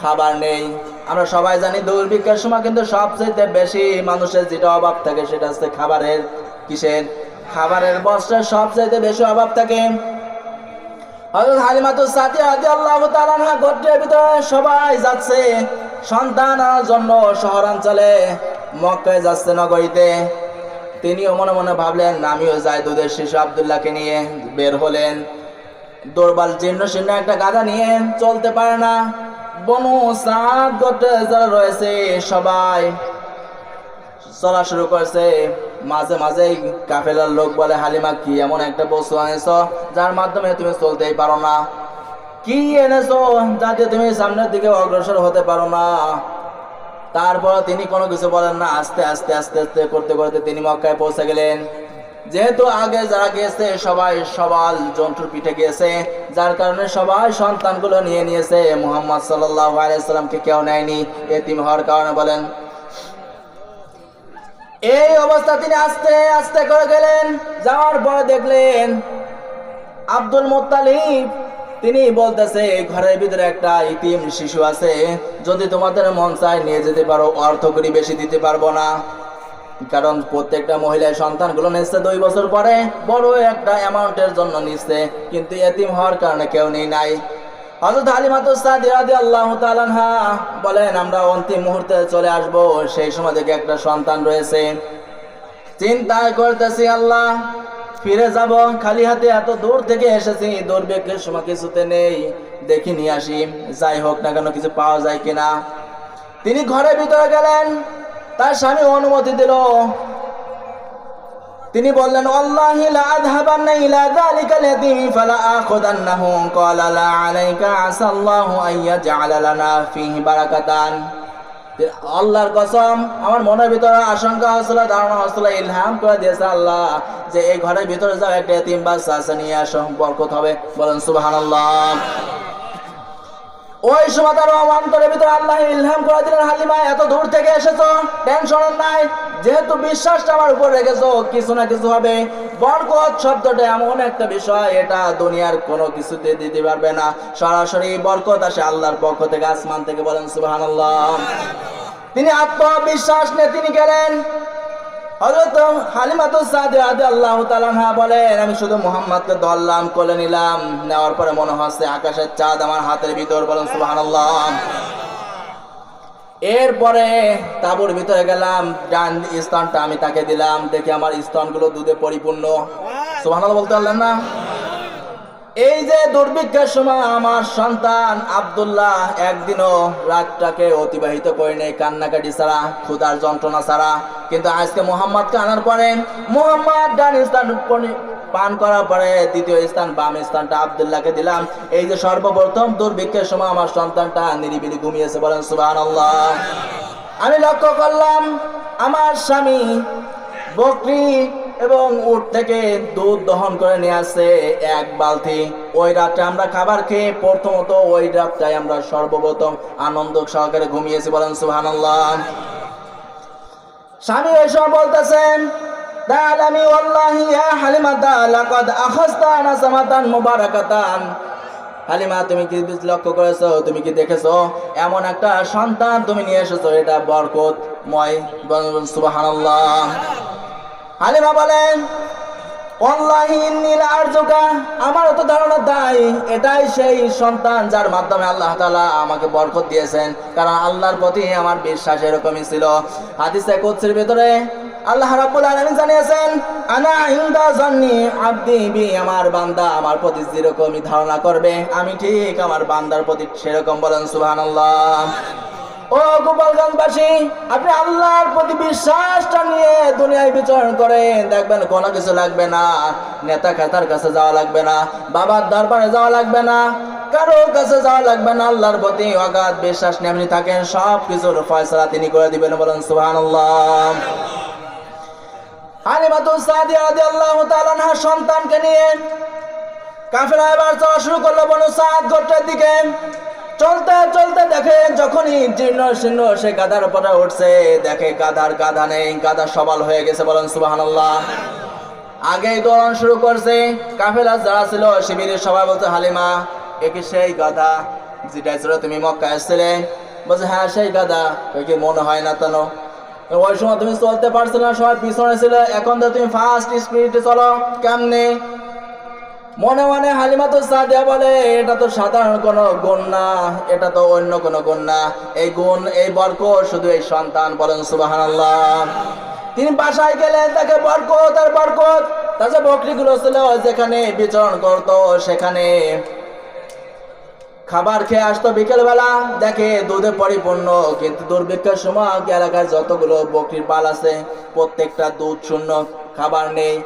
খাবার নেই। আমরা সবাই জানি দুর্ভিক্ষের সময় কিন্তু সবচেয়ে বেশি মানুষের যেটা অভাব থাকে সেটা হচ্ছে খাবারের। কিসের? খাবারের, বস্ত্রের সবচেয়ে বেশি অভাব থাকে। হযরত হালিমাতুস সাদিয়া রাদিয়াল্লাহু তাআলা আনহা গোত্রের ভিতরে সবাই যাচ্ছে সন্তান আনার জন্য শহরাঞ্চলে, মক্কায় যাচ্ছে, নগরীতে। তিনিও মনে মনে ভাবলেন আমিও যাই দুধের শিশু আব্দুল্লাহকে নিয়ে। বের হলেন। দুর্বল জীর্ণ শীর্ণ একটা গাধা নিয়ে, চলতে পারে না। বনু সাদ গোত্রে যারা রয়েছে সবাই চলা শুরু করেছে। মাঝে মাঝে কাফেলার লোক বলে হালিমা কি এমন একটা বস্তু এনেছো যার মাধ্যমে তুমি চলতেই পারো না? কি এনেছো যাতে তুমি সামনের দিকে অগ্রসর হতে পারো না? তারপর তিনি কোনো কিছু বলেন না। আস্তে আস্তে আস্তে আস্তে করতে করতে তিনি মক্কায় পৌঁছে গেলেন। যেহেতু আগে যারা গিয়েছে সবাই সবাল জন্তুর পিঠে গিয়েছে, যার কারণে সবাই সন্তানগুলো নিয়ে নিয়েছে। মুহাম্মদ সাল্লাল্লাহু আলাইহি ওয়াসাল্লামকে কেউ নেয়নি, এতিম হওয়ার কারণে। বলেন, এই অবস্থা তিনি আস্তে আস্তে করে গেলেন। যাওয়ার পরে দেখলেন আব্দুল মুত্তালিব তিনি বলতেছে ঘরের ভিতরে একটা ইতিম শিশু আছে, যদি তোমাদের মন চায় নিয়ে যেতে পারো, অর্থ করি বেশি দিতে পারবো না। কারণ প্রত্যেকটা মহিলার সন্তানগুলো নিচ্ছে 2 বছর পরে, বড় একটা অ্যামাউন্টের জন্য নিচ্ছে, কিন্তু এতিম হওয়ার কারণে কেউ নেই নাই। হযরত হালিমাতুস সাদিয়া রাদিয়াল্লাহু তাআলা আনহা বলেন আমরা অন্তিম মুহূর্তে চলে আসব, সেই সময় থেকে একটা সন্তান রয়েছে। চিন্তা করতেছি আল্লাহ ফিরে যাব, খালি হাতে এত দূর থেকে এসেছি, দুর্ভিক্ষের সময় কিছুতে নেই, দেখি নিয়ে আসি, যাই হোক না কেন কিছু পাওয়া যায় কিনা। তিনি ঘরের ভিতরে গেলেন, তার স্বামী অনুমতি দিল। তিনি বললেন আল্লাহি লা আযহাবান্না ইলা যালিকাল ইয়াতীমি ফালা আখুদান্নাহু ক্বালা লা আলাইকা আসাল্লাহু আইয়াজআলা লানা ফীহি বারাকাতান। আল্লাহর কসম, আমার মনের ভিতরে আশঙ্কা হচ্ছিল, ধারণা হচ্ছিল, ইলহাম করে দিয়েছে আল্লাহ যে এই ঘরের ভিতরে যাও, একটা এতিম বাচ্চা আছে, নিয়ে আসো, বরকত হবে। বলেন সুবহানাল্লাহ। ওই সময় তার অন্তরের ভিতরে আল্লাহ ইলহাম করে দিলেন হালিমা এত দূর থেকে এসেছো, টেনশন নাই, যেহেতু বিশ্বাসটা আমার উপর রেখেছো কিছু না কিছু হবে। বরকত শব্দটা এমন একটা বিষয়, এটা দুনিয়ার কোনো কিছুতে দিতে পারবে না, সরাসরি বরকত আসে আল্লাহর পক্ষ থেকে, আসমান থেকে। বলেন সুবহানাল্লাহ। তিনি আত্মবিশ্বাস নিয়ে তিনি গেলেন। হযরত হালিমাতুস সাদিয়া রাদিয়াল্লাহু তাআলা আনহা বলেন আমি শুধু মুহাম্মদকে ধরলাম, কোলে নিলাম, নেওয়ার পরে মনে হচ্ছে আকাশের চাঁদ আমার হাতের ভিতর। বলেন সুবহানাল্লাহ। এরপরে তাঁবুর ভিতরে গেলাম, ডান স্তনটা আমি তাকে দিলাম, দেখি আমার স্তনগুলো দুধে পরিপূর্ণ। সুবহানাল্লাহ বলতে পারলেন না? এই যে দুর্ভিক্ষের সময় আমার সন্তান আব্দুল্লাহ একদিনও রাতটাকে অতিবাহিত করে নেই কান্নাকাটি ছাড়া, ক্ষুধার যন্ত্রণা ছাড়া। কিন্তু আজকে মোহাম্মদকে আনার পরে, মোহাম্মদ ডান স্থান পান করার পরে দ্বিতীয় স্থান বাম স্থানটা আব্দুল্লাহকে দিলাম। এই যে সর্বপ্রথম দুর্ভিক্ষের সময় আমার সন্তানটা নিরিবিলি ঘুমিয়েছে, বলেন সুবহানাল্লাহ। আমি লক্ষ্য করলাম আমার স্বামী বকরি এবং উট থেকে দুধ দহন করে নিয়ে আসছে এক বালতি। ওই রাতে আমরা খাবার খেয়ে প্রথমত ওই রাতটাই আমরা সর্বপ্রথম আনন্দ সহকারে ঘুমিয়েছি, বলেন সুবহানাল্লাহ। স্বামী ওই সময় বলতেছেন, দালামি ওয়াল্লাহি ইয়া হালিমাতা লাকাদ আখাযতা নাসামাতান মুবারাকাতান। হালিমা, তুমি কি লক্ষ্য করেছো, তুমি কি দেখেছো, এমন একটা সন্তান তুমি নিয়ে এসেছো, এটা বরকতময়, বলেন সুবহানাল্লাহ। হালিমা বলেন, ওয়াল্লাহি ইন্নী লাআরজুকা, আমার তো ধারণা তাই এটাই সেই সন্তান যার মাধ্যমে আল্লাহ তাআলা আমাকে বরকত দিয়েছেন, কারণ আল্লাহর প্রতি আমার বিশ্বাস এরকমই ছিল। হাদিসে কুদসির ভিতরে আল্লাহ রাব্বুল আলামিন জানিয়েছেন, আনা ইনদা জান্নি আবদি বি, আমার বান্দা আমার প্রতি যেরকমই ধারণা করবে আমি ঠিক আমার বান্দার প্রতি সেরকম, বলেন সুবহানাল্লাহ। ও গোপালগঞ্জবাসী, আপনি আল্লাহর প্রতি বিশ্বাসটা নিয়ে দুনিয়ায় বিচরণ করেন, দেখবেন কোনো কিছু লাগবে না, নেতা খেতার কাছে যাওয়া লাগবে না, বাবার দরবারে যাওয়া লাগবে না, কারো কাছে যাওয়া লাগবে না। আল্লাহর প্রতি অগাধ বিশ্বাস নিয়ে আপনি থাকেন, সব কিছুর ফয়সালা তিনি করে দিবেন, বলেন সুবহানাল্লাহ। হালিমাতুস সাদিয়া রাদিয়াল্লাহু তাআলা আনহা সন্তানকে নিয়ে কাফেলা এবার চলা শুরু করলো বনু সাদ গোত্রের দিকে। চলতে চলতে দেখে যখনই জীর্ণ শীর্ণ সে গাধার উপরে উঠছে, দেখে গাধা নেই, গাধা সবাল হয়ে গেছে, বলেন সুবহানাল্লাহ। আগেই দৌড়ান শুরু করছে। কাফেলা যারা ছিল শিবিরের সবাই বলছে, হালিমা এ কি সেই গাধা যেটাই ছিল তুমি মক্কায় এসেছিলে? বলছে, হ্যাঁ সেই গাধা। কি মনে হয় না কেন? ওই সময় তুমি চলতে পারছিল না, সবাই পিছনে ছিল, এখন তো তুমি ফার্স্ট স্পিডে চলো কেমনে? মনে মনে হালিমাতুস সাদিয়া বলে, এটা তো সাধারণ কোনো গুণ না, এটা তো অন্য কোনো গুণ না, এই গুণ এই বরকত শুধু এই সন্তান, বলেন সুবহানাল্লাহ। তিনি বাসায় গেলেন, তাকে বরকত আর বরকত। তাছাড়া বকরিগুলো ছিল যেখানে বিচরণ করতো সেখানে খাবার খেয়ে আসতো বিকেলবেলা, দেখে দুধে পরিপূর্ণ, কিন্তু দুর্ভিক্ষের সময় এলাকায় যতগুলো বকরির পাল আছে প্রত্যেকটা দুধ শূন্য, খাবার নেই।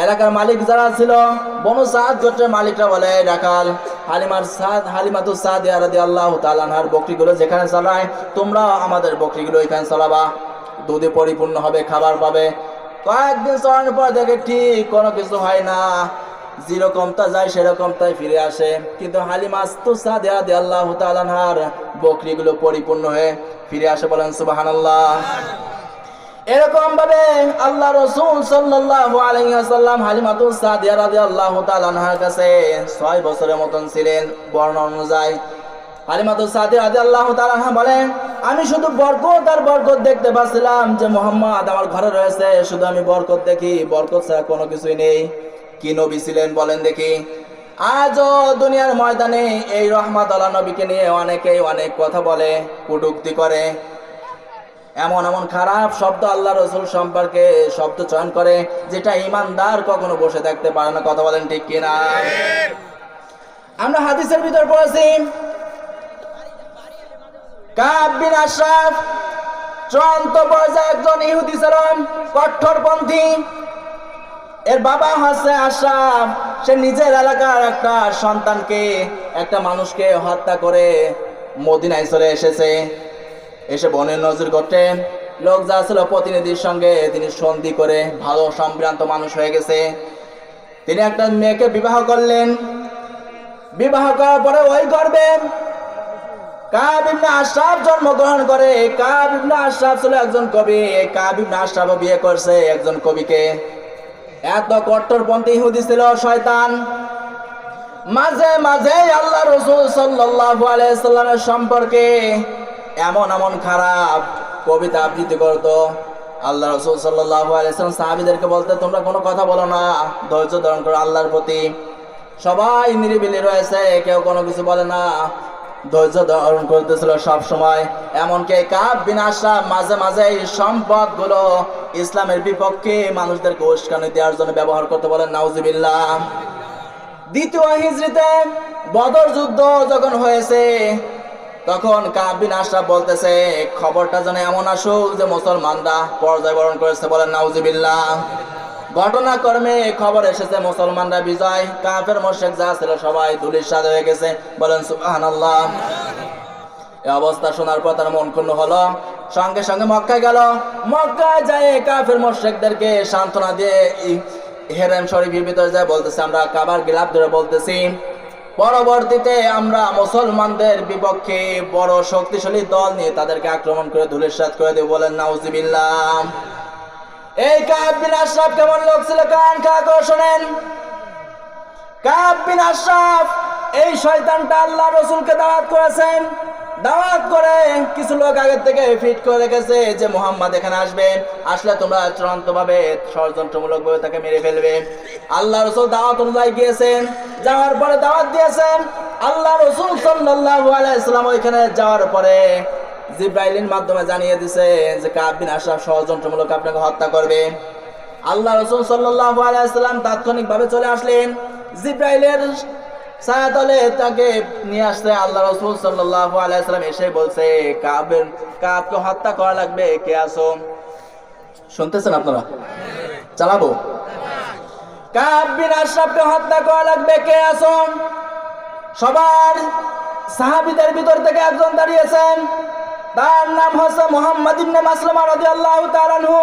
এলাকার মালিক যারা ছিল বনু সাদ গোত্রের মালিকরা বলে, রাখাল হালিমাতুস সাদিয়া রাদিয়াল্লাহু তাআলা আনহার বকরিগুলো যেখানে চালায় তোমরা আমাদের বকরিগুলো এখানে চালাবা, দুধে পরিপূর্ণ হবে, খাবার পাবে। কয়েকদিন চলানোর পর দেখে ঠিক কোনো কিছু হয় না, যেরকম তা যায় সেরকম তাই ফিরে আসে। কিন্তু হালিমাতুস সাদিয়া রাদিয়াল্লাহু তাআলা আনহার বকরিগুলো পরিপূর্ণ হয়ে ফিরে আসে, বলেন সুবহানাল্লাহ। এরকম ভাবে আল্লাহ রাসূল সাল্লাল্লাহু আলাইহি ওয়াসাল্লাম হালিমাতুস সাদিয়া রাদিয়াল্লাহু তাআলা আনহার কাছে 6 বছরের মতন ছিলেন। বর্ণনা অনুযায়ী হালিমাতুস সাদিয়া রাদিয়াল্লাহু তাআলা আনহা বলেন, আমি শুধু বরকত আর বরকত দেখতে পাচ্ছিলাম যে মুহাম্মদ আমার ঘরে রয়েছে, শুধু আমি বরকত দেখি, বরকত ছাড়া কোনো কিছুই নেই। কি নবী ছিলেন বলেন দেখি? আজও দুনিয়ার ময়দানে এই রহমত আল্লাহ নবীকে নিয়ে অনেকেই অনেক কথা বলে, কটূক্তি করে, এমন এমন খারাপ শব্দ আল্লাহ রসুল সম্পর্কে শব্দ চয়ন করে যেটা ইমানদার কখনো বসে থাকতে পারে না, কথা বলেন ঠিক কিনা? আমরা হাদিসের ভিতর পড়েছি, কাব বিন আশরাফ চূড়ান্ত পর্যায়ে একজন ইহুদি ছিলেন, কঠোরপন্থী। এর বাবা হচ্ছে আশরাফ, সে নিজের এলাকার একটা সন্তানকে, একটা মানুষকে হত্যা করে মদিনায় চলে এসেছে। এসে বনের নজর গোত্রে লোক যা ছিল প্রতিনিধির সঙ্গে তিনি সন্ধি করে ভালো সম্ভ্রান্ত মানুষ হয়ে গেছে। তিনি একটা মেয়েকে বিবাহ করলেন। বিবাহ করার পরে ওই গর্বে কাব ইবনে আশরাফ জন্মগ্রহণ করে। কাব ইবনে আশরাফ ছিল একজন কবি। কাব ইবনে আশরাফও বিয়ে করছে একজন কবিকে। এত কট্টরপন্থী ইহুদি ছিল শয়তান। মাঝে মাঝে আল্লাহ রাসূল সাল্লাল্লাহু আলাইহি সাল্লামের সম্পর্কে এমন এমন খারাপ কবিতা আবৃত্তি করতো। আল্লাহ রাসূল সাল্লাল্লাহু আলাইহি সাল্লাম সাহাবীদেরকে বলতে, তোমরা কোনো কথা বলো না, ধৈর্য ধারণ করো আল্লাহর প্রতি। সবাই নিরিবিলি রয়েছে, কেউ কোনো কিছু বলে না, ধৈর্য ধারণ করতেছিল সব সময়। এমনকি কাব বিন আশরাফ মাঝে মাঝে এই সম্পদগুলো ইসলামের বিপক্ষে মানুষদেরকে উস্কানি দেওয়ার জন্য ব্যবহার করতে, বলেন নাউজুবিল্লাহ। দ্বিতীয় হিজরিতে বদর যুদ্ধ যখন হয়েছে, তখন কাব বিন আশরাফ বলতেছে খবরটা যেন এমন আসুক যে মুসলমানরা পরাজয় বরণ করেছে, বলেন নাউজুবিল্লাহ। ঘটনাক্রমে খবর এসেছে মুসলমানরা বিজয়, কাফের মুশরিক যা ছিল সবাই ধূলিসাৎ হয়ে গেছে, বলেন সুবহানাল্লাহ। এই অবস্থা শোনার পর তার মন ক্ষুণ্ণ হলো, সঙ্গে সঙ্গে মক্কায় গেল। মক্কায় যায় কাফের মুশরিকদেরকে সান্ত্বনা দিয়ে হেরেম শরীফের ভিতরে যায় বলতেছে আমরা কাবার গিলাফ ধরে বলতেছি পরবর্তীতে আমরা মুসলমানদের বিপক্ষে বড় শক্তিশালী দল নিয়ে তাদেরকে আক্রমণ করে ধূলিসাৎ করে দেব, বলেন নাউজুবিল্লাহ। এই কাব বিন আশরাফ কেমন লোক ছিল, কান খাড়া করে শোনেন। কাব বিন আশরাফ এই শয়তানটা আল্লাহ রাসূলকে দাওয়াত করেছেন, দাওয়াত করে কিছু লোক আগে থেকে ফিট করে রেখেছে যে মুহাম্মদ এখানে আসবে, আসলে তোমরা চূড়ান্ত ভাবে ষড়যন্ত্রমূলক ভাবে তাকে মেরে ফেলবে। আল্লাহ রাসূল দাওয়াত অনুযায়ী গিয়েছেন, যাওয়ার পরে দাওয়াত দিয়েছেন। আল্লাহ রাসূল সাল্লাল্লাহু আলাইহি ওয়াসাল্লাম ওইখানে যাওয়ার পরে জিবরাইলের মাধ্যমে জানিয়ে দিয়েছে যে কাব বিন আশরাফ ষড়যন্ত্রমূলক আপনাকে হত্যা করবে। আল্লাহ রাসূল সাল্লাল্লাহু আলাইহি ওয়াসাল্লাম তাৎক্ষণিকভাবে চলে আসলেন, জিবরাইলের ছায়াতলে তাকে নিয়ে আসছে। আল্লাহ রাসূল সাল্লাল্লাহু আলাইহি ওয়াসাল্লাম এসে বলছে কাবকে হত্যা করা লাগবে, কে আছো? শুনতেছেন আপনারা? চালাবো। কাব বিন আশরাফকে হত্যা করা লাগবে, কে আছো? সবার সাহাবীদের ভিতর থেকে একজন দাঁড়িয়েছেন, তার নাম হচ্ছে মুহাম্মদ ইবনে মাসলামা রাদিয়াল্লাহু তাআলা আনহু।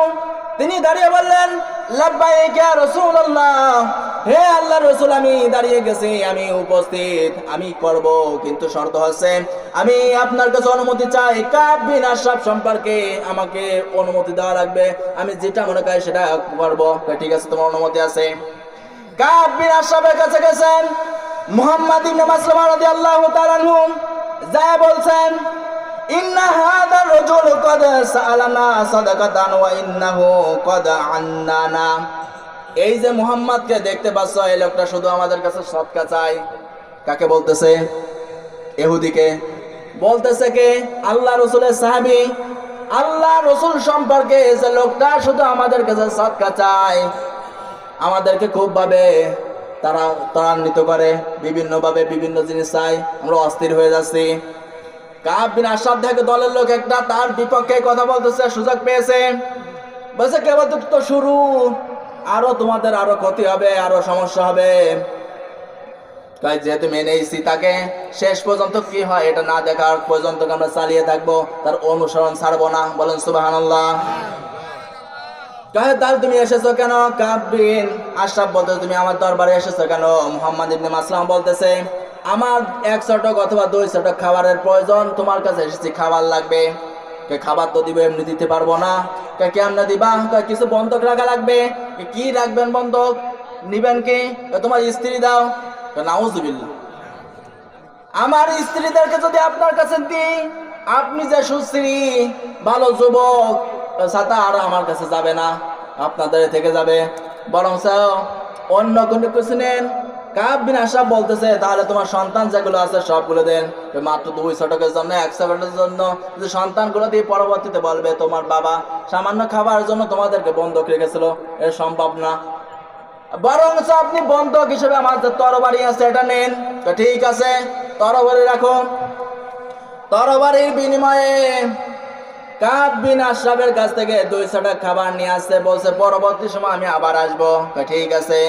তিনি দাঁড়িয়ে বললেন লাব্বাইক ইয়া রাসূলুল্লাহ, হে আল্লাহর রাসূল আমি দাঁড়িয়ে গেছি, আমি উপস্থিত, আমি করব, কিন্তু শর্ত হচ্ছে আমি আপনার কাছে অনুমতি চাই। কাব বিন আশরাফ সম্পর্কে আমাকে অনুমতি দেওয়া লাগবে, আমি যেটা মনে করি সেটা করব। ঠিক আছে, তোমার অনুমতি আছে। কাব বিন আশরাফের কাছে গেছেন মুহাম্মদ ইবনে মাসলামা রাদিয়াল্লাহু তাআলা আনহু, যা বলছেন ইন্না হাদা রাজুল ক্বাদ সাআলানা সাদাকাতান ওয়া ইন্নাহু ক্বাদ আন্নানা। এই যে মুহাম্মদকে দেখতে পাচ্ছ, এই লোকটা শুধু আমাদের কাছে সদকা চাই। কাকে বলতেছে? ইহুদিকে বলতেছে। কে? আল্লাহ রাসূলের সাহাবী। আল্লাহ রাসূল সম্পর্কে যে লোকটা শুধু আমাদের কাছে সদকা চায়, আমাদেরকে খুব ভাবে তারা ত্বরান্বিত করে, বিভিন্ন ভাবে বিভিন্ন জিনিস চাই, আমরা অস্থির হয়ে যাচ্ছি। কাব বিন আশরাফ দেখে দলের লোক একটা তার বিপক্ষে কথা বলতেছে, সুযোগ পেয়েছে, বলছে কেবল তো শুরু, আরো তোমাদের আরো ক্ষতি হবে, আরো সমস্যা হবে। তাই যেহেতু মেনেছি তাকে, শেষ পর্যন্ত কি হয় এটা না দেখার পর্যন্ত আমরা চালিয়ে থাকবো, তার অনুসরণ ছাড়বো না, বলেন সুবহানাল্লাহ। তাহলে তুমি এসেছো কেন? কাব বিন আশরাফ বলতে তুমি আমার দরবারে এসেছো কেন? মুহাম্মদ ইবনে মাসলামা বলতেছে আমার 1 চটক অথবা 2 চটক খাবারের প্রয়োজন, তোমার কাছে এসেছি, খাবার লাগবে। খাবার তো দিব, এমনি দিতে পারবো না। কেমনে দিবা? কিছু বন্ধক রাখা লাগবে। কি রাখবেন বন্ধক? নিবেন কি? তোমার স্ত্রী দাও। নাউজুবিল্লাহ, আমার স্ত্রীদেরকে যদি আপনার কাছে দিই, আপনি যে সুশ্রী ভালো যুবক, সাথে আর আমার কাছে যাবে না, আপনাদের থেকে যাবে, বরং অন্য কোনো কিছু নেন। কাব বিন আশরাফ বলতেছে তাহলে তোমার সন্তান যেগুলো আছে সবগুলো দেন, মাত্র 2 চটকের জন্য, 1 সেকেন্ডের জন্য। যে সন্তানগুলো দিয়ে পরবর্তীতে বলবে তোমার বাবা সামান্য খাবার জন্য তোমাদেরকে বন্ধক রেখেছিল, এর সম্ভব না, বরং আপনি বন্ধক হিসেবে আমার যে তরবারি আছে এটা নেন। তো ঠিক আছে, তরবারি রাখো। তরবারির বিনিময়ে কাব বিন আশরাফের কাছ থেকে 2 চটক খাবার নিয়ে আসছে, বলছে পরবর্তী সময় আমি আবার আসবো। ঠিক আছে,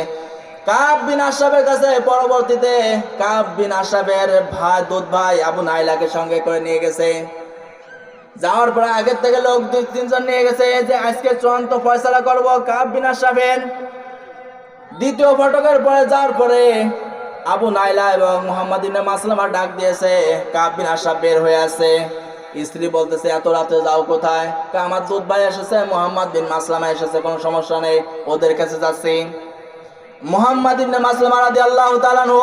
কাব বিন আশরাফের কাছে পরবর্তীতে কাব বিন আশরাফের ভাই, দুধ ভাই আবু নাইলাকে সঙ্গে করে নিয়ে গেছে। যাওয়ার পরে আগের থেকে লোক 2-3 জন নিয়ে গেছে যে আজকে চূড়ান্ত ফয়সালা করব। কাব বিন আশরাফের দ্বিতীয় ফটকের পরে যাওয়ার পরে আবু নাইলা এবং মুহাম্মদ ইবনে মাসলামা ডাক দিয়েছে, কাব বিন আশরাফ বের হয়ে আছে। স্ত্রী বলতেছে এত রাতে যাও কোথায়? আমার দুধ ভাই এসেছে, মুহাম্মদ বিন মাসলামা এসেছে, কোনো সমস্যা নেই, ওদের কাছে যাচ্ছি। মুহাম্মদ ইবনে মাসলামা রাদিয়াল্লাহু তাআলা আনহু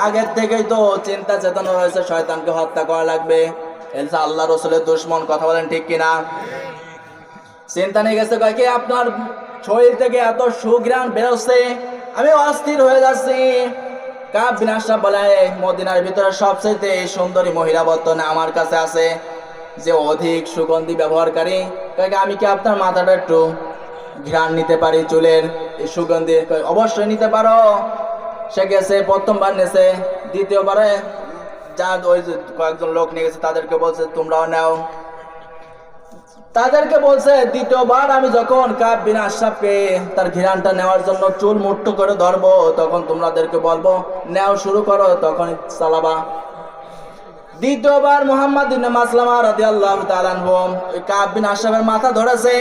আগের থেকেই তো চিন্তা চেতনা রয়েছে শয়তানকে হত্যা করা লাগবে, এলসা আল্লাহ রাসূলের দুশমন, কথা বলেন ঠিক কিনা? চিন্তা নিয়ে গেছে, কয়েকে আপনার শরীর থেকে এত সুঘ্রাণ বেরোচ্ছে, আমি অস্থির হয়ে যাচ্ছি। কাব বিন আশরাফ বলে মদিনার ভিতরে সবচেয়ে সুন্দরী মহিলা বর্তমানে আমার কাছে আছে, যে অধিক সুগন্ধি ব্যবহারকারী। কয়েকে আমি কি আপনার মাথাটা একটু ঘ্রাণ নিতে পারি, চুলের এই সুগন্ধি? অবশ্যই নিতে পারো। সে গেছে, প্রথমবার নেছে, দ্বিতীয়বারে যা ওই যে কয়েকজন লোক নিয়ে গেছে তাদেরকে বলছে তোমরাও নাও। তাদেরকে বলছে দ্বিতীয়বার আমি যখন কাব বিন আশরাফকে তার ঘিরানটা নেওয়ার জন্য চুল মুঠো করে ধরবো, তখন তোমাদেরকে বলবো নেও, শুরু করো, তখন চালাবা। দ্বিতীয়বার মুহাম্মদ ইবনে মাসলামা রাদিয়াল্লাহু তাআলা আনহু কাব বিন আশরাফের মাথা ধরেছে,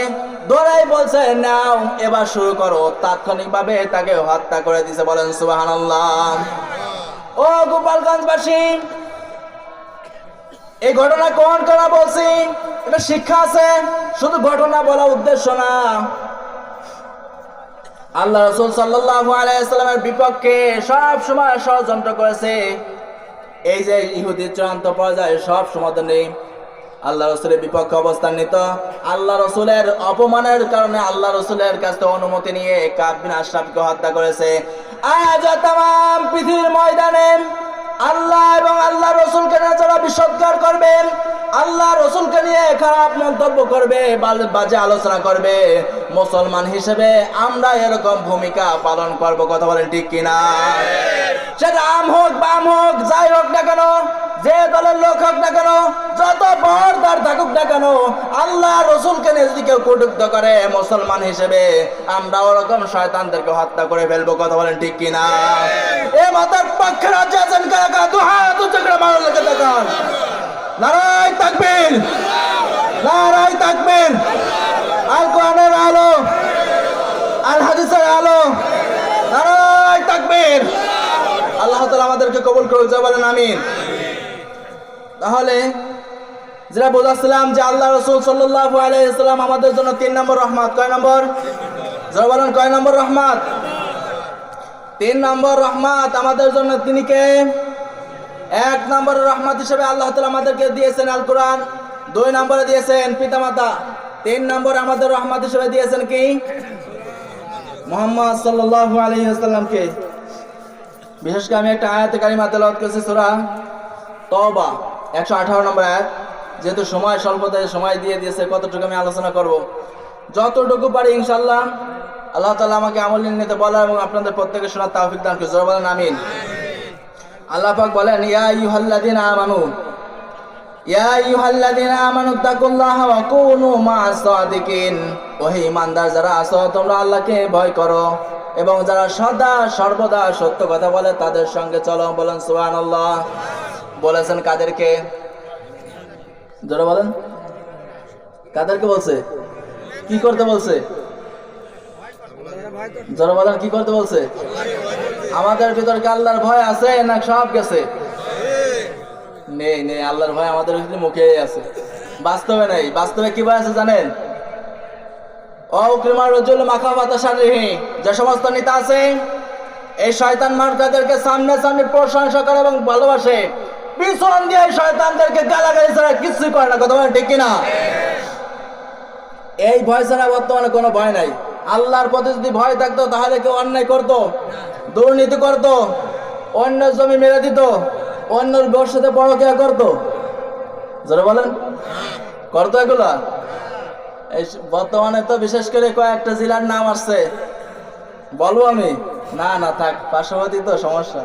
ধরেই বলছে নাও, এবার শুরু করো। তাৎক্ষণিকভাবে তাকে হত্যা করে দিয়েছে। বলেন সুবহানাল্লাহ। ও গোপালগঞ্জবাসী, এই ঘটনা কোন করা বলছি, এটা শিক্ষা আছে, শুধু ঘটনা বলা উদ্দেশ্য না। আল্লাহ রাসূল সাল্লাল্লাহু আলাইহি ওয়াসাল্লামের বিপক্ষে সব সময় ষড়যন্ত্র করেছে। এই যে ইহুদির চূড়ান্ত পর্যায়ে সব সমাধানে আল্লাহ রাসূলের বিপক্ষে অবস্থান নিত। আল্লাহ রাসূলের অপমানের কারণে আল্লাহ রাসূলের কাছ থেকে অনুমতি নিয়ে কাব বিন আশরাফকে হত্যা করেছে। আজ তাম পৃথিবীর ময়দানে আল্লাহ এবং আল্লাহ রসুলকে নিয়ে যারা বিসৎকার করবে, আল্লাহ রসুলকে নিয়ে খারাপ মন্তব্য করবে, বাজে আলোচনা করবে, মুসলমান হিসেবে আমরা এরকম ভূমিকা পালন করব। কথা বলেন ঠিক কিনা? সেটা আম হোক বাম হোক, যাই হোক না কেন, যে দলের লোক হোক না কেন, যত বড়দার থাকুক না কেন, আল্লাহ রসুলকে নিয়ে যদি কেউ কটূক্ত করে, মুসলমান হিসেবে আমরা ওরকম শয়তানদেরকে হত্যা করে ফেলবো। কথা বলেন ঠিক কিনা? এ মাতার পক্ষে রাজ্য আছেন কারা? দুহাত উঁচু করে মানুষ লেগে দেখান। নারায় তাকবীর, নারায় তাকবীর। আল কোরআনের আলো, আল হাদিসের আলো, নারায় তাকবীর। আল্লাহ তাআলা আমাদেরকে কবুল করুক, বলেন আমিন। তাহলে যেটা বোঝাচ্ছিলাম যে আল্লাহ রাসূল সাল্লাল্লাহু আলাইহি ওয়াসাল্লাম আমাদের জন্য 3 নম্বর রহমত। কয় নম্বর? যারা বলেন কয় নম্বর রহমত? 3 নম্বর রহমত আমাদের জন্য। তিনি কে? 1 নম্বর রহমত হিসেবে আল্লাহ তাআলা আমাদেরকে দিয়েছেন আল কোরআন, 2 নম্বরে দিয়েছেন পিতামাতা, 3 নম্বরে আমাদের রহমত হিসেবে দিয়েছেন কি? মুহাম্মদ সাল্লাল্লাহু আলাইহি ওয়াসাল্লামকে। বিশেষ করে আমি একটা আয়াতে কারিমা তেলাওয়াত করেছি, সূরা তওবা 118 নম্বর আয়াত। যেহেতু সময় স্বল্পতায় সময় দিয়ে দিয়েছে, কতটুকু আমি আলোচনা করব, যতটুকু পারি ইনশাআল্লাহ আল্লাহ তাআলা আমাকে আমল নিতে বলা এবং আপনাদের প্রত্যেককে শোনার তৌফিক দান করুন। জোরে বলেন আমিন। আল্লাহ পাক বলেন ইয়া আইয়ুহাল্লাযীনা আমানু, ইয়া আইয়ুহাল্লাযীনা আমানু তাকুল্লাহা ওয়া কুনু মা'আস সাদিকিন। ওহে ঈমানদার যারা আছো, তোমরা আল্লাহকে ভয় করো এবং যারা সদা সর্বদা সত্য কথা বলে তাদের সঙ্গে চলো। বলেন সুবহানাল্লাহ। বলেছেন কাদেরকে? যারা বলেন কাদেরকে বলছে? কি করতে বলছে? যারা বলেন কি করতে বলছে? আমাদের ভিতর কি আল্লাহর ভয় আছে না সব গেছে? নেই, নেই। আল্লাহর ভয় আমাদের ভিতরে মুখেই আছে, বাস্তবে নেই। বাস্তবে কি ভয় আছে জানেন? যে সমস্ত নেতা আছে এই শয়তান মার্কাদেরকে সামনে সামনে প্রশংসা করে এবং ভালোবাসে, পিছন দিয়ে শয়তানদেরকে গালাগালি ছাড়া কিছুই করে না। কথা বলেন ঠিক কিনা? এই ভয় ছাড়া বর্তমানে কোনো ভয় নাই। আল্লাহর প্রতি যদি ভয় থাকতো তাহলে কেউ অন্যায় করতো, দুর্নীতি করতো, অন্য জমি মেরে দিত, অন্যর বউর সাথে পরকীয়া করতো। যারা বলেন করতো এগুলা? এই বর্তমানে তো বিশেষ করে কয়েকটা জেলার নাম আসছে, বলবো আমি? না না থাক, পার্শ্ববর্তী তো সমস্যা।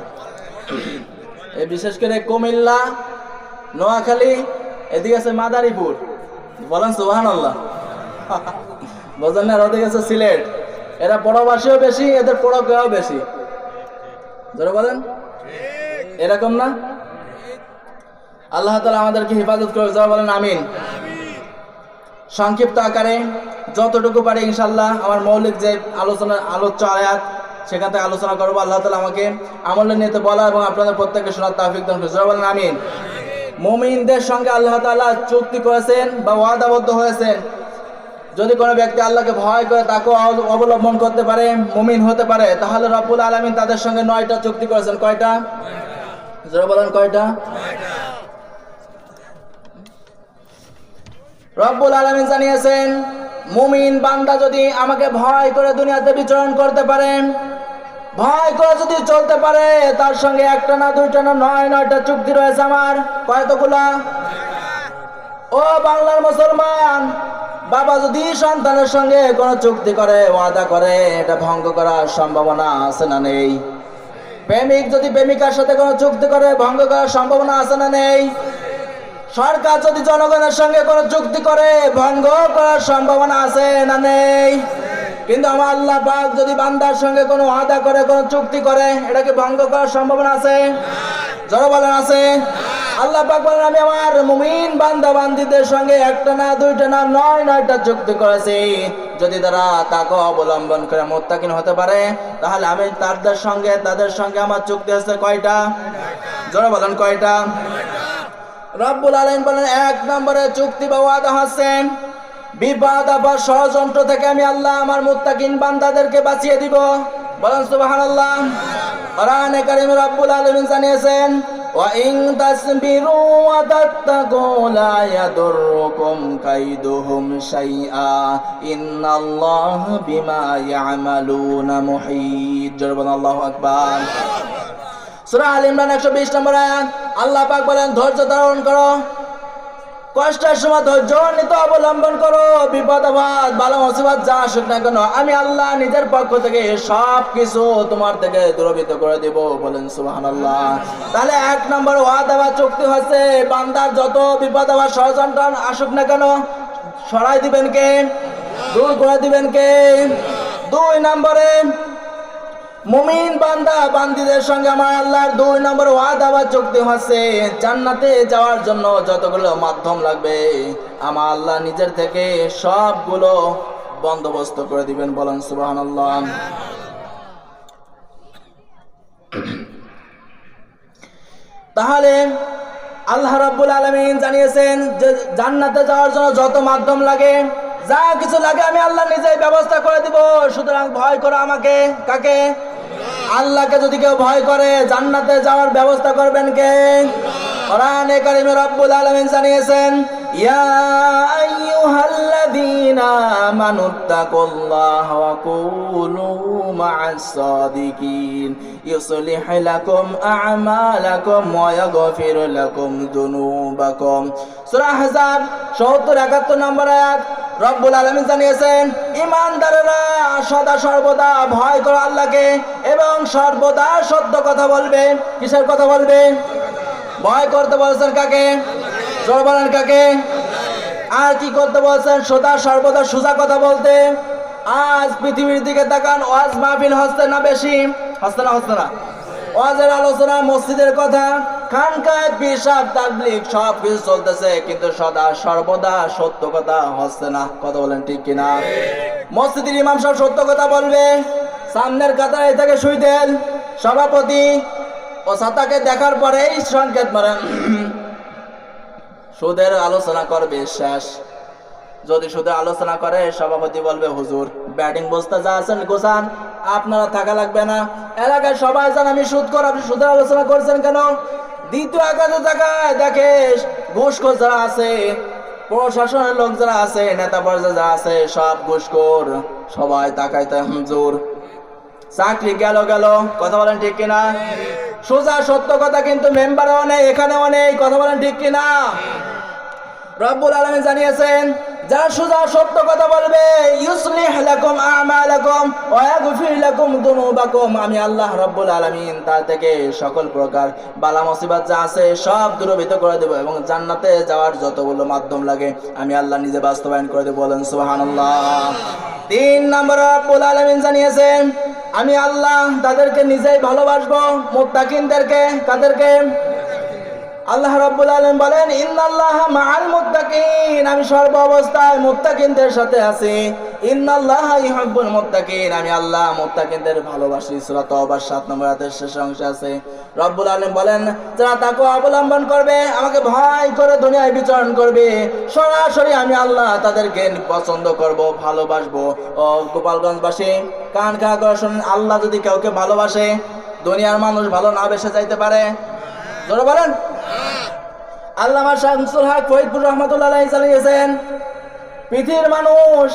এই বিশেষ করে কুমিল্লা, নোয়াখালী, এদিকে আছে মাদারীপুর। বলেন সুবহানাল্লাহ। বোঝেন না? ওদিকে আছে সিলেট। এরা পরবাসীও বেশি, এদের পরকীয়াও বেশি। যারা বলেন এরকম না? আল্লাহ তাআলা আমাদেরকে হেফাজত করে। যারা বলেন আমিন। সংক্ষিপ্ত আকারে যতটুকু পারি ইনশাআল্লাহ আমার মৌলিক যে আলোচ্য আয়াত সেখান থেকে আলোচনা করবো। আল্লাহ তাআলা আমাকে আমল নিতে বলা এবং আপনাদের প্রত্যেককে শোনার তৌফিক দান করুন। যারা বলেন আমিন। মুমিনদের সঙ্গে আল্লাহ তাআলা চুক্তি করেছেন বা ওয়াদাবদ্ধ হয়েছেন, যদি কোনো ব্যক্তি আল্লাহকে ভয় করে তাকে অবলম্বন করতে পারে, মুমিন হতে পারে, তাহলে রব্বুল আলামিন তাদের সঙ্গে 9টা চুক্তি করেছেন। কয়টা? যারা বলেন কয়টা? রব্বুল আলামিন জানিয়েছেন মুমিন বান্দা যদি আমাকে ভয় করে দুনিয়াতে বিচরণ করতে পারে, ভয় করে যদি চলতে পারে, তার সঙ্গে একটা না দুইটা না 9টা চুক্তি রয়েছে আমার। কয়তগুলা? ও বাংলার মুসলমান, বাবা যদি সন্তানের সঙ্গে কোনো চুক্তি করে, ওয়াদা করে, এটা ভঙ্গ করার সম্ভাবনা আছে না নেই? প্রেমিক যদি প্রেমিকার সাথে কোনো চুক্তি করে ভঙ্গ করার সম্ভাবনা আছে না নেই? সরকার যদি জনগণের সঙ্গে কোনো চুক্তি করে ভঙ্গ করার সম্ভাবনা আছে না নেই? কিন্তু আমার আল্লাহ পাক যদি বান্দার সঙ্গে কোনো ওয়াদা করে কোনো চুক্তি করে এটাকে ভঙ্গ করার সম্ভাবনা আছে? জোরে বলেন আছে? আল্লাহ পাক বলেন আমি আমার মুমিন বান্দা বান্দীদের সঙ্গে একটা না দুইটা না নয়টা চুক্তি করেছি, যদি তারা তাকে অবলম্বন করে মুত্তাকিন হতে পারে তাহলে আমি তাদের সঙ্গে আমার চুক্তি আছে কয়টা? জোরে বলেন কয়টা? রব্বুল আলামিন বলেন এক নম্বরে চুক্তি বা ওয়াদা হচ্ছে বিপদ আপদ ষড়যন্ত্র থেকে আমি আল্লাহ আমার মুত্তাকিন বান্দাদেরকে বাঁচিয়ে দিব। বলেন সুবহানাল্লাহ। কোরআনে কারীমে রব্বুল আলামিন জানিয়েছেন ওয়া ইন তাসবিরু ওয়া তাত্তাকু লা ইয়াদুররুকুম কাইদুহুম শাইআ ইন্নাল্লাহা বিমা ইয়ামালুনা মুহীত। জোরে বলেন আল্লাহু আকবার। সূরা আল ইমরান 120 নম্বর আয়াত। আল্লাহ পাক বলেন ধৈর্য ধারণ করো, কষ্টের সময় ধৈর্য নিতে অবলম্বন করো, বিপদ আপদ বালা মুসিবত যা আসুক না কেন আমি আল্লাহ নিজের পক্ষ থেকে সব কিছু তোমার থেকে দূরীভূত করে দেব। বলেন সুবহানাল্লাহ। তাহলে এক নম্বর ওয়াদা বা চুক্তি হচ্ছে বান্দার যত বিপদ আপদ ষড়যন্ত্র আসুক না কেন সরাই দিবেন কে? দূর করে দিবেন কে? দুই নম্বরে মুমিন বান্দা বান্দীদের সঙ্গে আমার আল্লাহর দুই নম্বর ওয়াদা বা চুক্তি হচ্ছে জান্নাতে যাওয়ার জন্য যতগুলো মাধ্যম লাগবে আমার আল্লাহ নিজের থেকে সবগুলো বন্দোবস্ত করে দিবেন। বলেন সুবহানাল্লাহ। তাহলে আল্লাহ রাব্বুল আলামিন জানিয়েছেন যে জান্নাতে যাওয়ার জন্য যত মাধ্যম লাগে যা কিছু লাগে আমি আল্লাহ নিজেই ব্যবস্থা করে দিব। সুতরাং ভয় করো আমাকে। কাকে? আল্লাহকে। যদি কেউ ভয় করে জান্নাতে যাওয়ার ব্যবস্থা করবেন কে? কোরআনে কারীমে রব্বুল আলামিন জানিয়েছেন ইয়া আইয়ুহাল্লাযীনা আমানুত্তাকুল্লাহা ওয়া কুনু মা'আস সাদিকিন ইউসলিহ লাকুম আ'মালাকুম ওয়া ইয়াগফির লাকুম যুনুবাকুম। সূরা আহজাব 70-71 নম্বর আয়াত। রব্বুল আলামিন জানিয়েছেন ঈমানদারেরা সদা সর্বদা ভয় করো আল্লাহকে এবং সর্বদা সত্য কথা বলবে। কিসের কথা বলবে? ভয় করতে বলছেন কাকে? জোরে বলেন কাকে? আর কি করতে বলছেন? সদা সর্বদা সোজা কথা বলতে। আজ পৃথিবীর দিকে তাকান, ওয়াজ মাহফিল হচ্ছে না বেশি? হচ্ছে না? ওয়াজের আলোচনা, মসজিদের কথা, খানকায় পেশাব তাবলীগ সব কিছু চলতেছে, কিন্তু সদা সর্বদা সত্য কথা হচ্ছে না। কথা বলেন ঠিক কিনা? মসজিদের ইমাম সব সত্য কথা বলবে, সামনের কাতারে থেকে শুইতেন সভাপতি ও ছাতাকে দেখার পরেই সংকেত মারেন সুদের আলোচনা করবে শেষ। যদি সুদের আলোচনা করে সভাপতি বলবে হুজুর ব্যাটিং বস্তা যা আছেন গোছান, আপনারা থাকা লাগবে না। এলাকায় সবাই জান আমি সুদ কর, আপনি সুদের আলোচনা করছেন কেন? দ্বিতীয় আকাশে তাকায় দেখে ঘুষখোর যারা আছে, প্রশাসনের লোক যারা আছে, নেতা পর্যায়ে যারা আছে সব ঘুষখোর। সবাই তাকাইতে হুজুর চাকরি গেল। কথা বলেন ঠিক কিনা? সোজা সত্য কথা কিন্তু মেম্বারও নেই, এখানেও নেই। কথা বলেন ঠিক কিনা? রব্বুল আলামিন জানিয়েছেন যারা সোজা সত্য কথা বলবে ইউসলিহ লাকুম আ'মালাকুম ওয়া ইয়াগফির লাকুম যুনুবাকুম, আমি আল্লাহ রব্বুল আলামিন তার থেকে সকল প্রকার বালা মুসিবত যা আছে সব দূরীভূত করে দেব এবং জান্নাতে যাওয়ার যতগুলো মাধ্যম লাগে আমি আল্লাহ নিজে বাস্তবায়ন করে দেব। বলেন সুবহানাল্লাহ। তিন নম্বর রব্বুল আলামিন জানিয়েছেন আমি আল্লাহ তাদেরকে নিজেই ভালোবাসবো, মুত্তাকিনদেরকে। কাদেরকে? আল্লাহ রাব্বুল আলামিন বলেন ইন্নাল্লাহা মাআল মুত্তাকিন, আমি সর্ব অবস্থায় মুত্তাকিনদের সাথে আছি। ইন্নাল্লাহা ইউহিব্বুল মুত্তাকিন, আমি আল্লাহ মুত্তাকিনদের ভালোবাসি। সূরা তাওবার 7 নম্বর আয়াতের শেষ অংশে আছে রব্বুল আলামিন বলেন যারা তাকওয়া অবলম্বন করবে, আমাকে ভয় করে দুনিয়ায় বিচরণ করবে, সরাসরি আমি আল্লাহ তাদেরকে পছন্দ করব, ভালোবাসবো। ও গোপালগঞ্জবাসী কান খা করে শুনুন, আল্লাহ যদি কাউকে ভালোবাসে দুনিয়ার মানুষ ভালো না বেসে যাইতে পারে? জোরে বলেন। আল্লামা শামসুল হক ফরিদপুর রহমাতুল্লাহ আলাইহি জানিয়েছেন পৃথিবীর মানুষ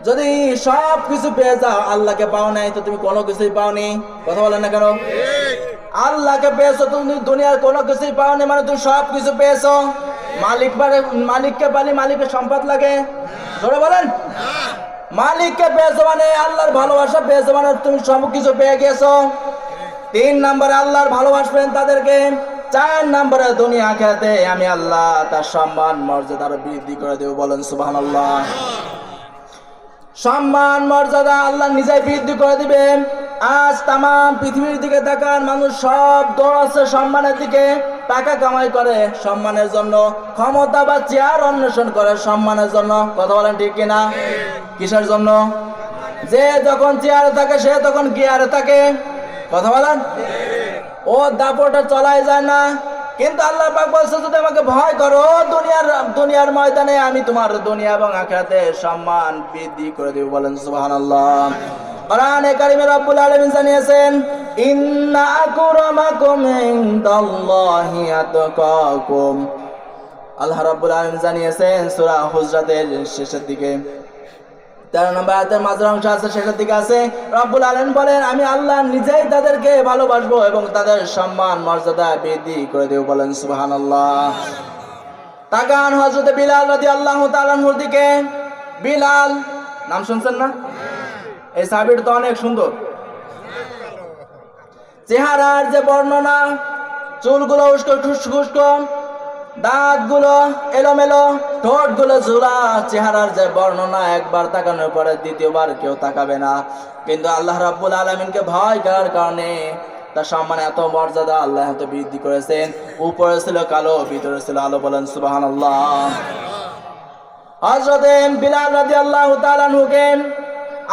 যদি সব কিছু পেয়ে যাও আল্লাহকে পাও নাই তো তুমি কোনো কিছুই পাওনি। কথা বলেন না কেন? আল্লাহকে পেয়েছো তুমি, দুনিয়ার কোনো কিছুই পাওনি মানে তুমি সব কিছু পেয়েছো। মালিককে পালি মালিকের সম্পদ লাগে? ধরে বলেন। মালিককে পেয়েছো মানে আল্লাহর ভালোবাসা পেয়েছো মানে তুমি সব কিছু পেয়ে গেছো। 3 নম্বরে আল্লাহর ভালোবাসবেন তাদেরকে। 4 নম্বরে দুনিয়া আখিরাতে আমি আল্লাহ তার সম্মান মর্যাদা আরো বৃদ্ধি করে দেব, বলেন সুবহানাল্লাহ। সম্মান মর্যাদা আল্লাহ নিজেই বৃদ্ধি করে দিবেন। আজ তাম পৃথিবীর দিকে তাকান, মানুষ সব দৌড়াচ্ছে সম্মানের দিকে, টাকা কামাই করে সম্মানের জন্য, ক্ষমতা বা চেয়ার অন্বেষণ করে সম্মানের জন্য। কথা বলেন ঠিক কিনা? কিসের জন্য? যে যখন চেয়ারে থাকে সে তখন গিয়ারে থাকে। কথা বলেন। ও দাপটে চলাই যায় না, কিন্তু আল্লাহ পাক বলছে যদি আমাকে ভয় করো দুনিয়ার ময়দানে আমি তোমার দুনিয়া এবং আখিরাতে সম্মান বৃদ্ধি করে দেব, বলেন সুবহানাল্লাহ। কোরআনে কারিমে রব্বুল আলামিন জানিয়েছেন ইন্না আকরামাকুম ইনদাল্লাহি আতকাকুম। আল্লাহ রাব্বুল আলামিন জানিয়েছেন সূরা হুজরাতের শেষের দিকে 13 নম্বর আয়াতের মাঝের অংশ আছে, শেষের দিকে আছে, রব্বুল আলামিন বলেন আমি আল্লাহ নিজেই তাদেরকে ভালোবাসবো এবং তাদের সম্মান মর্যাদা বৃদ্ধি করে দেব, বলেন সুবহানাল্লাহ। তাকান হযরত বিলাল রাদিয়াল্লাহু তাআলা আনহুর দিকে। বিলাল নাম শুনছেন না? এই সাহাবীটা তো অনেক সুন্দর, চেহারার যে বর্ণনা, চুলগুলো উস্কো খুশখুশকো, দাঁতগুলো এলোমেলো, ঠোঁটগুলো ঝুলা, চেহারার যে বর্ণনা একবার তাকানোর পরে দ্বিতীয়বার কেউ তাকাবে না। কিন্তু আল্লাহ রাব্বুল আলামিনকে ভয় করার কারণে তার সম্মানে এত মর্যাদা আল্লাহ এত বৃদ্ধি করেছেন। উপরে ছিল কালো, ভিতরে ছিল আলো, বলেন সুবহানাল্লাহ। হযরত বিলাল রাদিয়াল্লাহু তাআলা আনহুকে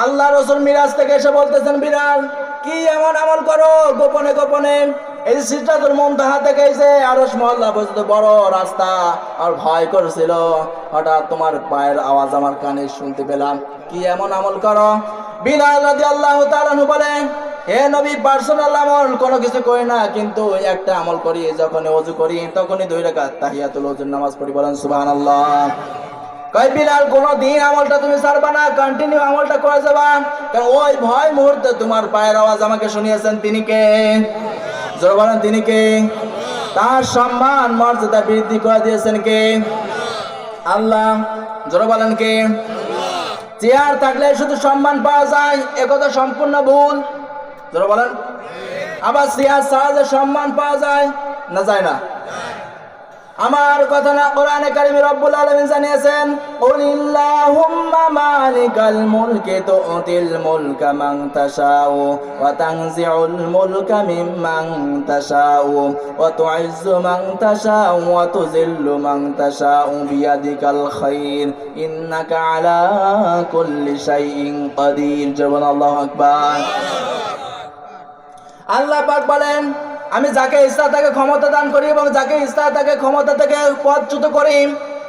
আল্লাহ রাসূল মিরাজ থেকে এসে বলতেছেন, বিলাল কি এমন আমল করো গোপনে গোপনে, এই সিদরাতুল মুনতাহা থেকে এসে আরশ মহল্লা পর্যন্ত বড় রাস্তা, আর ভয় করছিল, হঠাৎ তোমার পায়ের আওয়াজ আমার কানে শুনতে পেলাম, কি এমন আমল করো? বিলাল রাদিয়াল্লাহু তাআলা আনহু বলেন, হে নবী, পার্সোনাল আমল কোনো কিছু করি না, কিন্তু একটা আমল করি, যখন ওযু করি তখনই 2 রাকাত তাহিয়াতুল ওযুর নামাজ পড়ি, বলেন সুবহানাল্লাহ। কই বিলাল কোনদিন আমলটা তুমি ছাড়বা না, কন্টিনিউ আমলটা করে যাবা, কারণ ওই ভয় মুহূর্তে তোমার পায়ের আওয়াজ আমাকে শুনিয়েছেন, তিনি কে? জোরে বলেন তিনি কে? তার সম্মান মর্যাদা বৃদ্ধি করে দিয়েছেন কে? আল্লাহ। জোরে বলেন কে? চেয়ার থাকলে শুধু সম্মান পাওয়া যায় এ কথা সম্পূর্ণ ভুল। জোরে বলেন। আবার চেয়ার ছাড়া যে সম্মান পাওয়া যায় না, যায় না? আমার কথা না, কোরআনে কারিমে রব্বুল আলামিন জানিয়েছেন কুলিল্লাহুম্মা মালিকাল মুলকি তুতিল মুলকা মান তাশাউ ওয়া তানজিউল মুলকা মিম্মান তাশাউ ওয়া তুইজ্জু মান তাশাউ ওয়া তুযিল্লু মান তাশাউ বিয়াদিকাল খায়র ইন্নাকা আলা কুল্লি শাইইন কাদির। জবান আল্লাহু আকবার। আল্লাহ পাক বলেন আমি যাকে ইচ্ছা তাকে ক্ষমতা দান করি এবং যাকে ইচ্ছা তাকে ক্ষমতা থেকে পদচ্যুত করি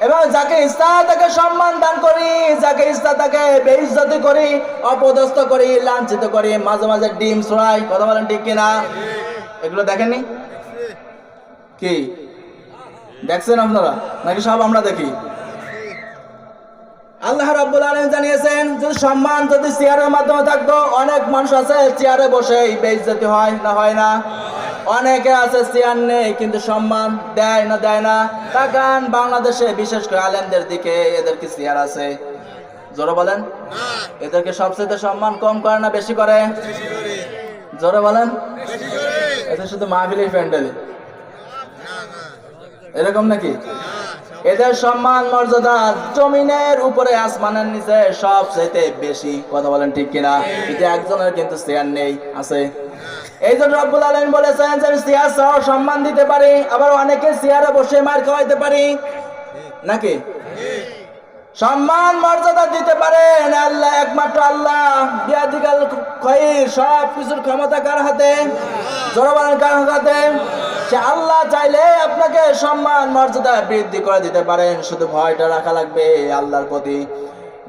এবং যাকে ইচ্ছা তাকে সম্মান দান করি, যাকে ইচ্ছা তাকে বেইজ্জতি করি, অপদস্থ করি, লাঞ্ছিত করি, মাঝে মাঝে ডিম ছড়াই। কথা বলেন ঠিক কিনা? এগুলো দেখেননি কি? দেখছেন আপনারা নাকি সব আমরা দেখি? আল্লাহ রাব্বুল আলামিন জানিয়েছেন যদি সম্মান যদি চেয়ারের মাধ্যমে থাকতো, অনেক মানুষ আছে চেয়ারে বসেই বেইজ্জতি হয় না, হয় না? অনেকে আছে চেয়ার নেই কিন্তু সম্মান দেয় না, দেয় না? তাকান বাংলাদেশে বিশেষ করে আলেমদের দিকে, এদের কি চেয়ার আছে? জোরে বলেন। এদেরকে সবচেয়ে সম্মান কম করে না বেশি করে? জোরে বলেন। এদের শুধু মাহফিলের প্যান্ডেলে এরকম নাকি? এদের সম্মান মর্যাদা জমিনের উপরে আসমানের নিচে সবচেয়ে বেশি। কথা বলেন ঠিক কিনা? কিন্তু একজনের কিন্তু চেয়ার নেই, আছে। এই জন্য রব্বুল আলামিন বলেছেন যে আমি চেয়ার ছাড়াও সম্মান দিতে পারি, আবার অনেকে চেয়ারে বসে মার খাওয়াইতে পারি, নাকি? সম্মান মর্যাদা দিতে পারেন আল্লাহ, একমাত্র আল্লাহ। বিয়াদিকাল খায়র, সব কিছুর ক্ষমতা কার হাতে? জোরে বলেন কার হাতে? সে আল্লাহ চাইলে আপনাকে সম্মান মর্যাদা বৃদ্ধি করে দিতে পারেন, শুধু ভয়টা রাখা লাগবে আল্লাহর প্রতি।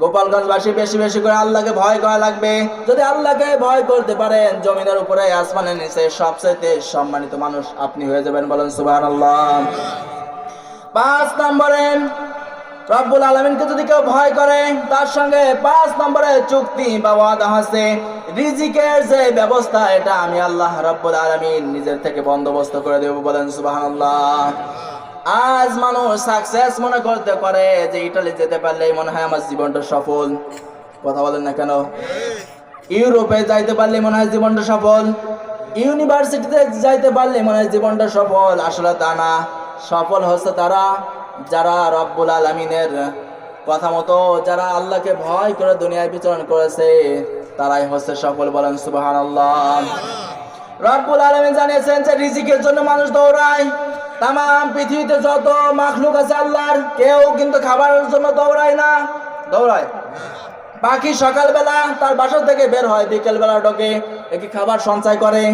গোপালগঞ্জবাসী বেশি বেশি করে আল্লাহকে ভয় করা লাগবে। যদি আল্লাহকে ভয় করতে পারেন, জমিনের উপরে আসমানের নিচে সবচেয়ে সম্মানিত মানুষ আপনি হয়ে যাবেন, বলেন সুবহানাল্লাহ। 5 নম্বরে রব্বুল আলামিনকে যদি কেউ ভয় করে, তার সঙ্গে 5 নম্বরে চুক্তি বা ওয়াদা আছে, রিজিকের যে ব্যবস্থা এটা আমি আল্লাহ রব্বুল আলামিন নিজের থেকে বন্দোবস্ত করে দেব, বলেন সুবহানাল্লাহ। আজ মানুষ সাকসেস মনে করতে পারে যে ইতালি যেতে পারলেই মনে হয় আমার জীবনটা সফল। কথা বলেন না কেন? ইউরোপে যাইতে পারলেই মনে হয় জীবনটা সফল, ইউনিভার্সিটিতে যাইতে পারলে মনে হয় জীবনটা সফল, আসলে তা না। সফল হচ্ছে তারা যারা রব্বুল আলামিনের কথা মতো, যারা আল্লাহকে ভয় করে দুনিয়ায় বিচরণ করেছে, তারাই হচ্ছে সফল। বলেন সুবহানাল্লাহ। রব্বুল আলামিন জানিয়েছেন যে রিজিকের জন্য মানুষ দৌড়ায়। তাম পৃথিবীতে যত মাখলুক আছে আল্লাহর, কেউ কিন্তু খাবারের জন্য দৌড়ায় না। দৌড়ায় পাখি সকালবেলা তার বাসা থেকে বের হয়, বিকেলবেলা ঢোকে, একই খাবার সঞ্চয় করে।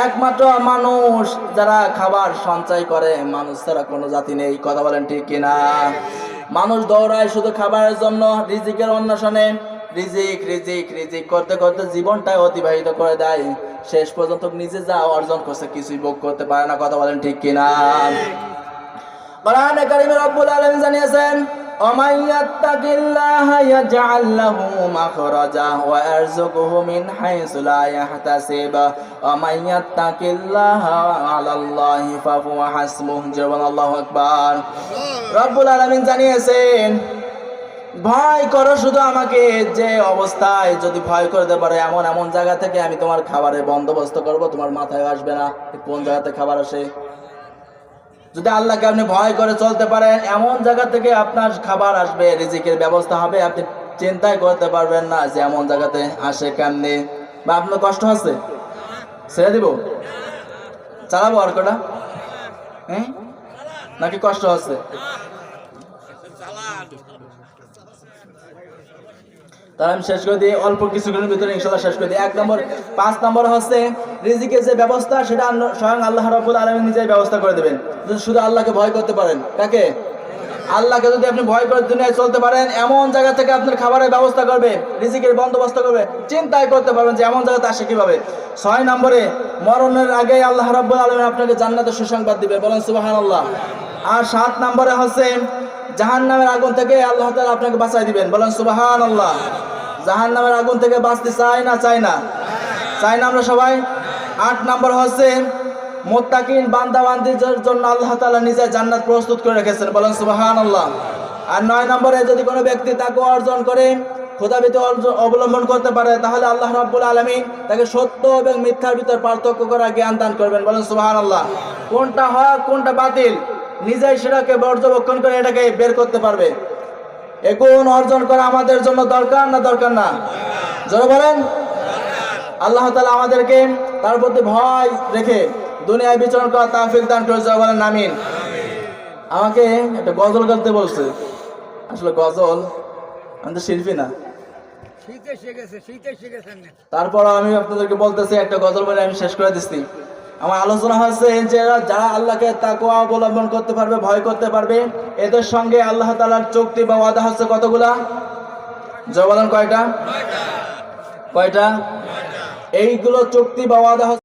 একমাত্র মানুষ যারা খাবার সঞ্চয় করে, মানুষ ছাড়া কোনো জাতি নেই। কথা বলেন ঠিক কিনা? মানুষ দৌড়ায় শুধু খাবারের জন্য, রিজিকের অন্বেষণে। রিজিক রিজিক রিজিক করতে করতে জীবনটাই অতিবাহিত করে দেয়। শেষ পর্যন্ত নিজে যা অর্জন করছে কিছুই ভোগ করতে পারে না। কথা বলেন ঠিক কিনা? কোরআনে কারিমে রব্বুল আলামিন জানিয়েছেন, ومن يتق الله يجعل له مخرجا ويرزقه من حيث لا يحتسب ومن يتق الله على الله فهو حسبه جل الله আকবার। রব্বুল আলামিন জানিয়েছেন, ভয় করো শুধু আমাকে, যে অবস্থায় যদি ভয় করতে পারো এমন এমন জায়গা থেকে আমি তোমার খাবারের বন্দোবস্ত করব, তোমার মাথায় আসবে না কোন জায়গাতে খাবার আসে। যদি আল্লাহকে আপনি ভয় করে চলতে পারেন, এমন জায়গা থেকে আপনার খাবার আসবে, রিজিকের ব্যবস্থা হবে। আপনি চিন্তাই করতে পারবেন না যে এমন জায়গাতে আসে কেমনে। বা আপনার কষ্ট হচ্ছে, ছেড়ে দিব, চালাবো আর কটা, হ্যাঁ নাকি কষ্ট হচ্ছে? তাহলে আমি শেষ করে দিই, অল্প কিছুক্ষণের ভিতরে ইনশাআল্লাহ শেষ করে দিই। 5 নম্বর হচ্ছে রিজিকের যে ব্যবস্থা, সেটা স্বয়ং আল্লাহ রাব্বুল আলামিন নিজেই ব্যবস্থা করে দেবেন। যদি শুধু আল্লাহকে ভয় করতে পারেন। কাকে? আল্লাহকে যদি আপনি ভয় করে দুনিয়ায় চলতে পারেন, এমন জায়গা থেকে আপনার খাবারের ব্যবস্থা করবে, রিজিকের বন্দোবস্ত করবে, চিন্তাই করতে পারবেন যে এমন জায়গাতে আসে কিভাবে। 6 নম্বরে মরণের আগে আল্লাহ রাব্বুল আলামিন আপনাকে জান্নাতের সুসংবাদ দিবে। বলেন সুবহানাল্লাহ। আর 7 নম্বরে হচ্ছে জাহান্নামের আগুন থেকে আল্লাহ তাআলা আপনাকে বাঁচাই দিবেন। বলেন সুবহানাল্লাহ। জাহান্নামের আগুন থেকে বাঁচতে চাই না? চাই না? চাই না আমরা সবাই। 8 নম্বর হচ্ছে মুত্তাকিন বান্দাবান্দিদের জন্য আল্লাহ তাআলা নিজে জান্নাত প্রস্তুত করে রেখেছেন। বলেন সুবহানাল্লাহ। আর 9 নম্বরে যদি কোনো ব্যক্তি তাকওয়া অর্জন করে, খোদাভীতি অবলম্বন করতে পারে, তাহলে আল্লাহ রাব্বুল আলামিন তাকে সত্য এবং মিথ্যার ভিতর পার্থক্য করার জ্ঞান দান করবেন। বলেন সুবহানাল্লাহ। কোনটা হক কোনটা বাতিল নিজেই সেটাকে পর্যবেক্ষণ করে এটাকে বের করতে পারবে। এ গুণ অর্জন করা আমাদের জন্য দরকার না দরকার না? জোরে বলেন। আল্লাহ তাআলা আমাদেরকে তার প্রতি ভয় রেখে দুনিয়ায় বিচরণ করা তৌফিক দান করে। জোরে বলেন আমিন। আমাকে একটা গজল গাইতে বলছে। আসলে গজল আমি তো শিল্পী না, তারপর আমি আপনাদেরকে বলতেছি একটা গজল বলে আমি শেষ করে দিচ্ছি। আমার আলোচনা হচ্ছে যে যারা আল্লাহকে তাকওয়া অবলম্বন করতে পারবে, ভয় করতে পারবে, এদের সঙ্গে আল্লাহ তাআলার চুক্তি বা ওয়াদা হচ্ছে কতগুলা? জয় বলেন কয়টা? কয়টা? এইগুলো চুক্তি বা ওয়াদা